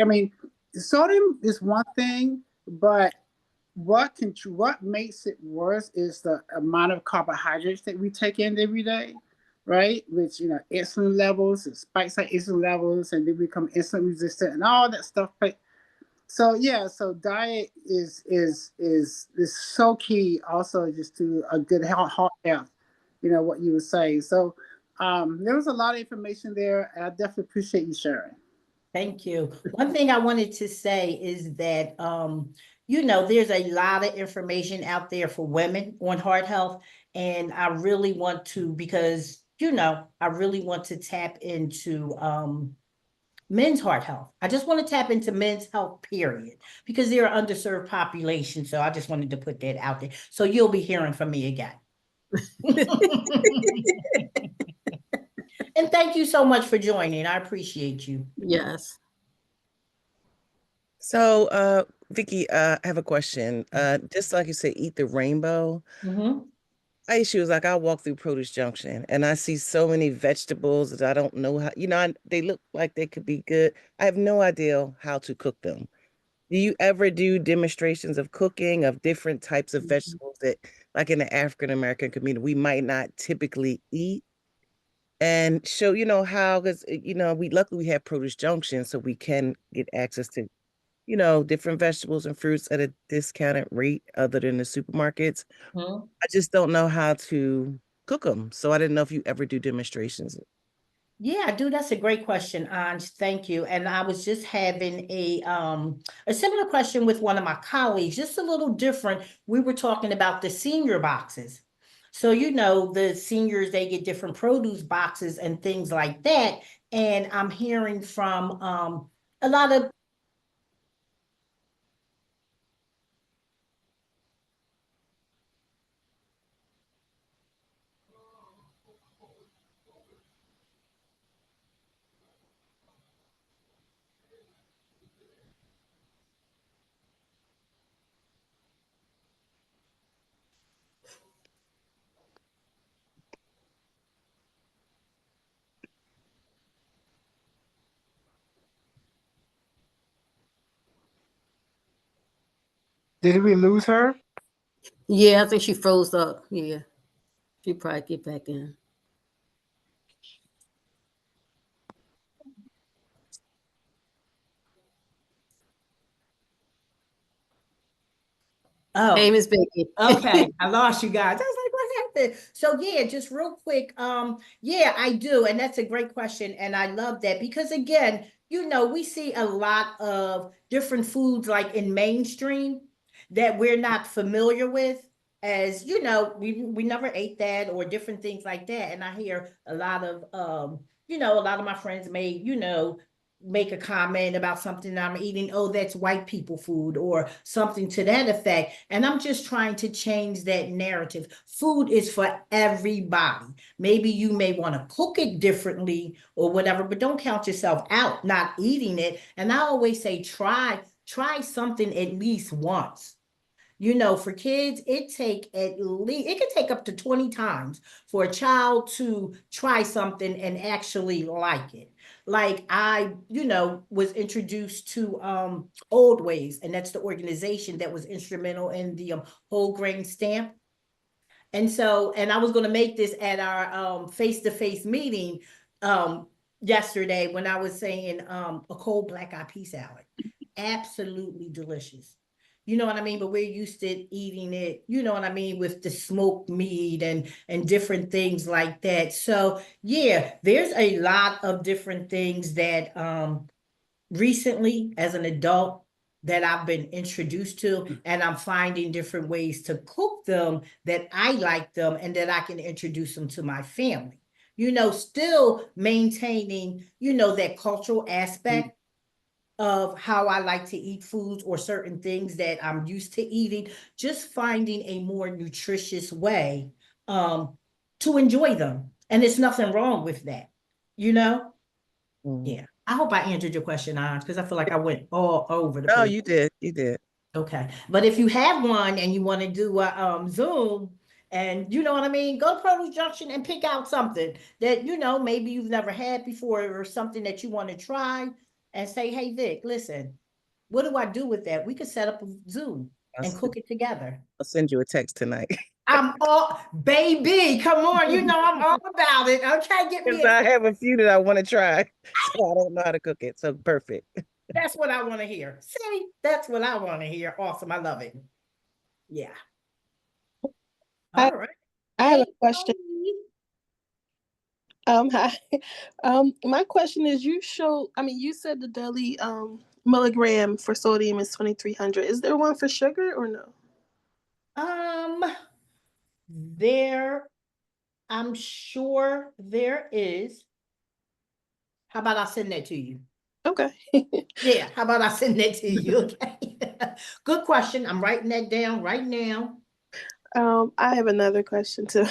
I mean, sodium is one thing, but what makes it worse is the amount of carbohydrates that we take in every day, right? Which, insulin levels, it spikes our insulin levels, and they become insulin resistant and all that stuff. But so diet is so key also, just to a good heart health, what you were saying. So there was a lot of information there, and I definitely appreciate you sharing. Thank you. One thing I wanted to say is that, there's a lot of information out there for women on heart health. And I really want to, because, I really want to tap into men's heart health. I just want to tap into men's health, period, because they're an underserved population. So I just wanted to put that out there. So you'll be hearing from me again. And thank you so much for joining. I appreciate you. Yes. So, Vicki, I have a question. Just like you say, eat the rainbow. Aisha was like, I walk through Produce Junction and I see so many vegetables that I don't know how, they look like they could be good. I have no idea how to cook them. Do you ever do demonstrations of cooking of different types of vegetables that, like in the African American community, we might not typically eat? And show, how, because, luckily we have Produce Junction, so we can get access to, different vegetables and fruits at a discounted rate other than the supermarkets. I just don't know how to cook them. So I didn't know if you ever do demonstrations. Yeah, I do. That's a great question, Anj. Thank you. And I was just having a similar question with one of my colleagues, just a little different. We were talking about the senior boxes. So, the seniors, they get different produce boxes and things like that. And I'm hearing from a lot of Did we lose her? Yeah, I think she froze up. Yeah. She probably get back in. Oh, hey, Miss Vicki. Okay, I lost you guys. I was like, what happened? So yeah, just real quick. Yeah, I do, and that's a great question, and I love that because again, we see a lot of different foods like in mainstream that we're not familiar with, as we never ate that or different things like that. And I hear a lot of a lot of my friends may make a comment about something I'm eating, oh, that's white people food or something to that effect. And I'm just trying to change that narrative. Food is for everybody. Maybe you may want to cook it differently or whatever, but don't count yourself out not eating it. And I always say, try something at least once. You know, for kids, it can take up to 20 times for a child to try something and actually like it. Like I, was introduced to Old Ways, and that's the organization that was instrumental in the whole grain stamp. And I was going to make this at our face-to-face meeting yesterday when I was saying a cold black eyed pea salad. Absolutely delicious. You know what I mean? But we're used to eating it, you know what I mean, with the smoked meat and different things like that. So yeah, there's a lot of different things that recently as an adult that I've been introduced to, and I'm finding different ways to cook them that I like them and that I can introduce them to my family. You know, still maintaining, that cultural aspect of how I like to eat foods or certain things that I'm used to eating, just finding a more nutritious way to enjoy them. And there's nothing wrong with that, you know? Yeah. I hope I answered your question, because I feel like I went all over the place. Oh, you did. You did. Okay. But if you have one and you want to do a Zoom, and you know what I mean, go to Produce Junction and pick out something that, maybe you've never had before or something that you want to try and say, hey, Vic, listen, what do I do with that? We could set up a Zoom and cook it together. I'll send you a text tonight. I'm all, baby, come on. I'm all about it. Okay, get me. I have a few that I want to try, so I don't know how to cook it. So perfect. That's what I want to hear. See, that's what I want to hear. Awesome. I love it. Yeah. All right. I have a question. Hi. My question is, you said the daily milligram for sodium is 2300. Is there one for sugar or no? I'm sure there is. How about I send that to you? Okay. Yeah, how about I send that to you? Okay. Good question. I'm writing that down right now. I have another question too.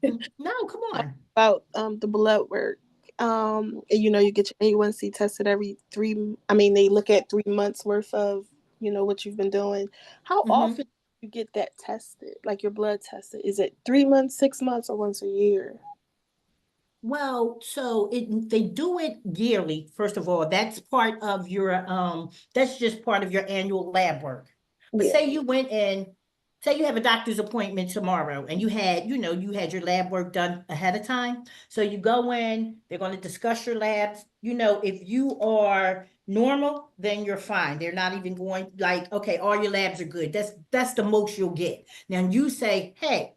No, come on. About the blood work. You get your A1C tested every they look at 3 months worth of, what you've been doing. How often do you get that tested? Like your blood tested? Is it 3 months, 6 months, or once a year? Well, so they do it yearly. First of all, that's part of your that's just part of your annual lab work. But say you went in, say you have a doctor's appointment tomorrow and you had your lab work done ahead of time. So you go in, they're going to discuss your labs. If you are normal, then you're fine. They're not even going like, okay, all your labs are good. That's the most you'll get. Now you say, hey,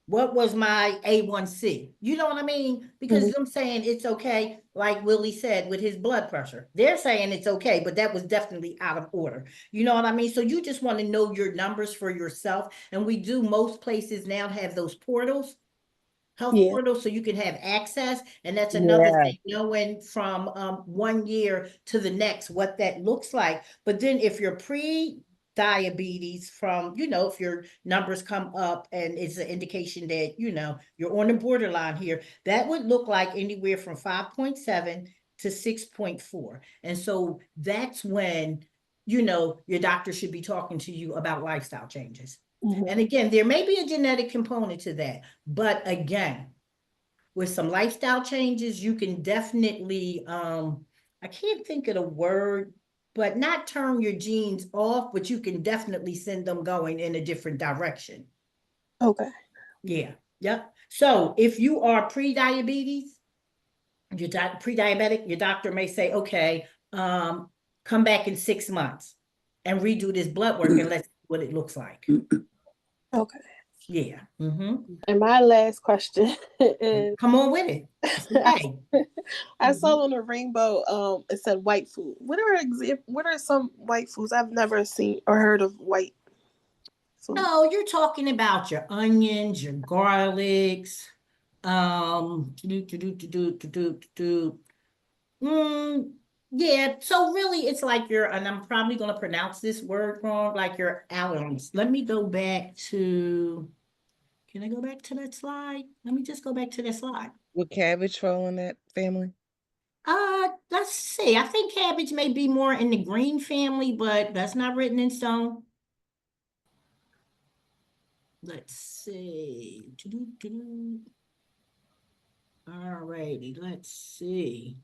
what was my A1C? You know what I mean? Because them saying it's okay, like Willie said, with his blood pressure. They're saying it's okay, but that was definitely out of order. You know what I mean? So you just want to know your numbers for yourself. And most places now have those portals, health portals, so you can have access. And that's another thing, knowing from 1 year to the next what that looks like. But then if you're diabetes from, if your numbers come up and it's an indication that, you're on the borderline here, that would look like anywhere from 5.7 to 6.4. And so that's when, your doctor should be talking to you about lifestyle changes. And again, there may be a genetic component to that, but again, with some lifestyle changes, you can definitely, I can't think of the word, but not turn your genes off, but you can definitely send them going in a different direction. Okay. Yeah. Yep. So if you are pre-diabetes, pre-diabetic, your doctor may say, okay, come back in 6 months and redo this blood work and let's see what it looks like. Okay. Yeah. And my last question is, come on with it. I saw on the rainbow, it said white food. What are some white foods? I've never seen or heard of white food. No, you're talking about your onions, your garlics, Yeah, so really it's like and I'm probably going to pronounce this word wrong, like your allergies. Let me go back to, can I go back to that slide? Let me just go back to that slide. Would cabbage fall in that family? Let's see. I think cabbage may be more in the green family, but that's not written in stone. Let's see. All righty, let's see.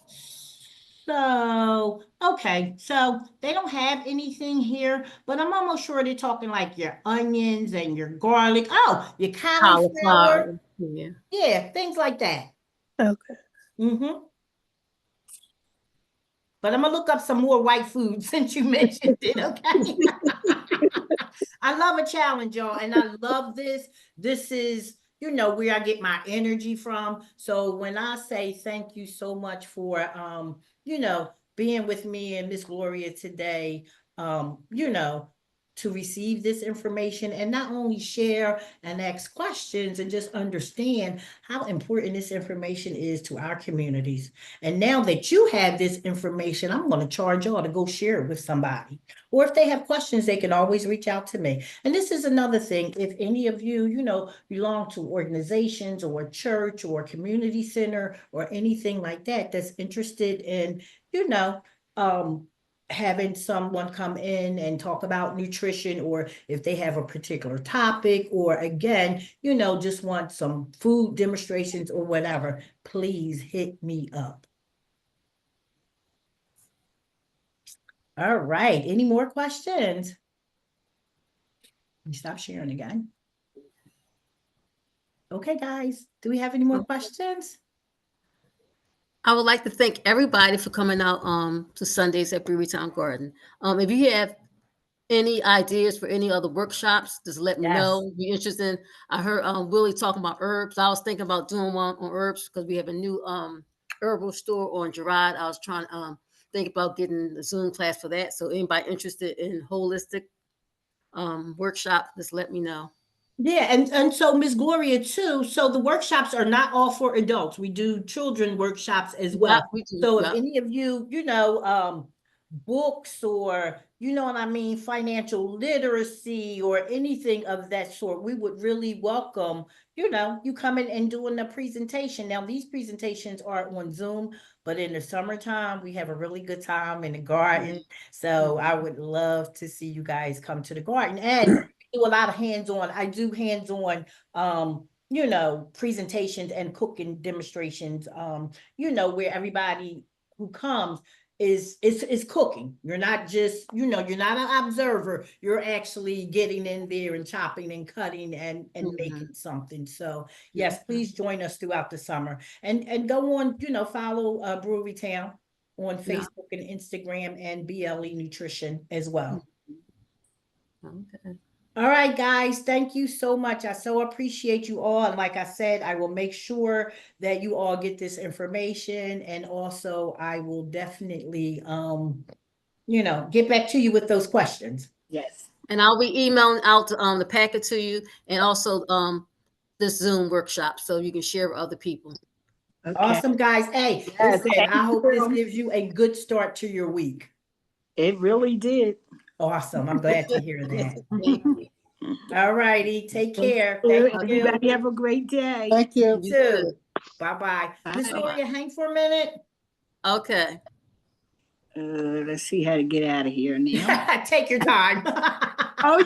So, okay, so they don't have anything here, but I'm almost sure they're talking like your onions and your garlic. Oh, your cauliflower. Yeah. Yeah, things like that. Okay. Mm-hmm. But I'm gonna look up some more white food since you mentioned it, okay? I love a challenge, y'all, and I love this. This is, where I get my energy from. So when I say thank you so much for being with me and Miss Gloria today, to receive this information and not only share and ask questions and just understand how important this information is to our communities. And now that you have this information, I'm going to charge y'all to go share it with somebody. Or if they have questions, they can always reach out to me. And this is another thing. If any of you, belong to organizations or a church or a community center or anything like that, that's interested in, having someone come in and talk about nutrition, or if they have a particular topic, or again, just want some food demonstrations or whatever, please hit me up. All right. Any more questions? Let me stop sharing again. Okay, guys. Do we have any more questions? I would like to thank everybody for coming out to Sundays at Brewery Town Garden. If you have any ideas for any other workshops, just let me know. Be interested. I heard Willie talking about herbs. I was thinking about doing one on herbs because we have a new herbal store on Girard. I was trying to think about getting the Zoom class for that. So anybody interested in holistic workshop, just let me know. Yeah, and so Miss Gloria too. So the workshops are not all for adults. We do children workshops as well. Yep, we do. So if Yep. any of you, books or what I mean, financial literacy or anything of that sort, we would really welcome, you coming and doing a presentation. Now these presentations are on Zoom, but in the summertime, we have a really good time in the garden. So I would love to see you guys come to the garden. And do a lot of hands-on. I do hands-on, presentations and cooking demonstrations, where everybody who comes is cooking. You're not just, you're not an observer. You're actually getting in there and chopping and cutting and making something. So yes, please join us throughout the summer and go on, follow Brewery Town on Facebook and Instagram and BLE Nutrition as well. Okay. All right, guys, thank you so much. I so appreciate you all. And like I said, I will make sure that you all get this information. And also I will definitely, get back to you with those questions. Yes. And I'll be emailing out the packet to you and also this Zoom workshop so you can share with other people. Okay. Awesome, guys. Hey, Yes, listen, I hope this gives you a good start to your week. It really did. Awesome. I'm glad to hear that. All righty. Take care. Thank Thank you. you. Everybody have a great day. Thank you. You too. Bye-bye. Miss Gloria, hang for a minute. Okay. Let's see how to get out of here now. Take your time. Oh,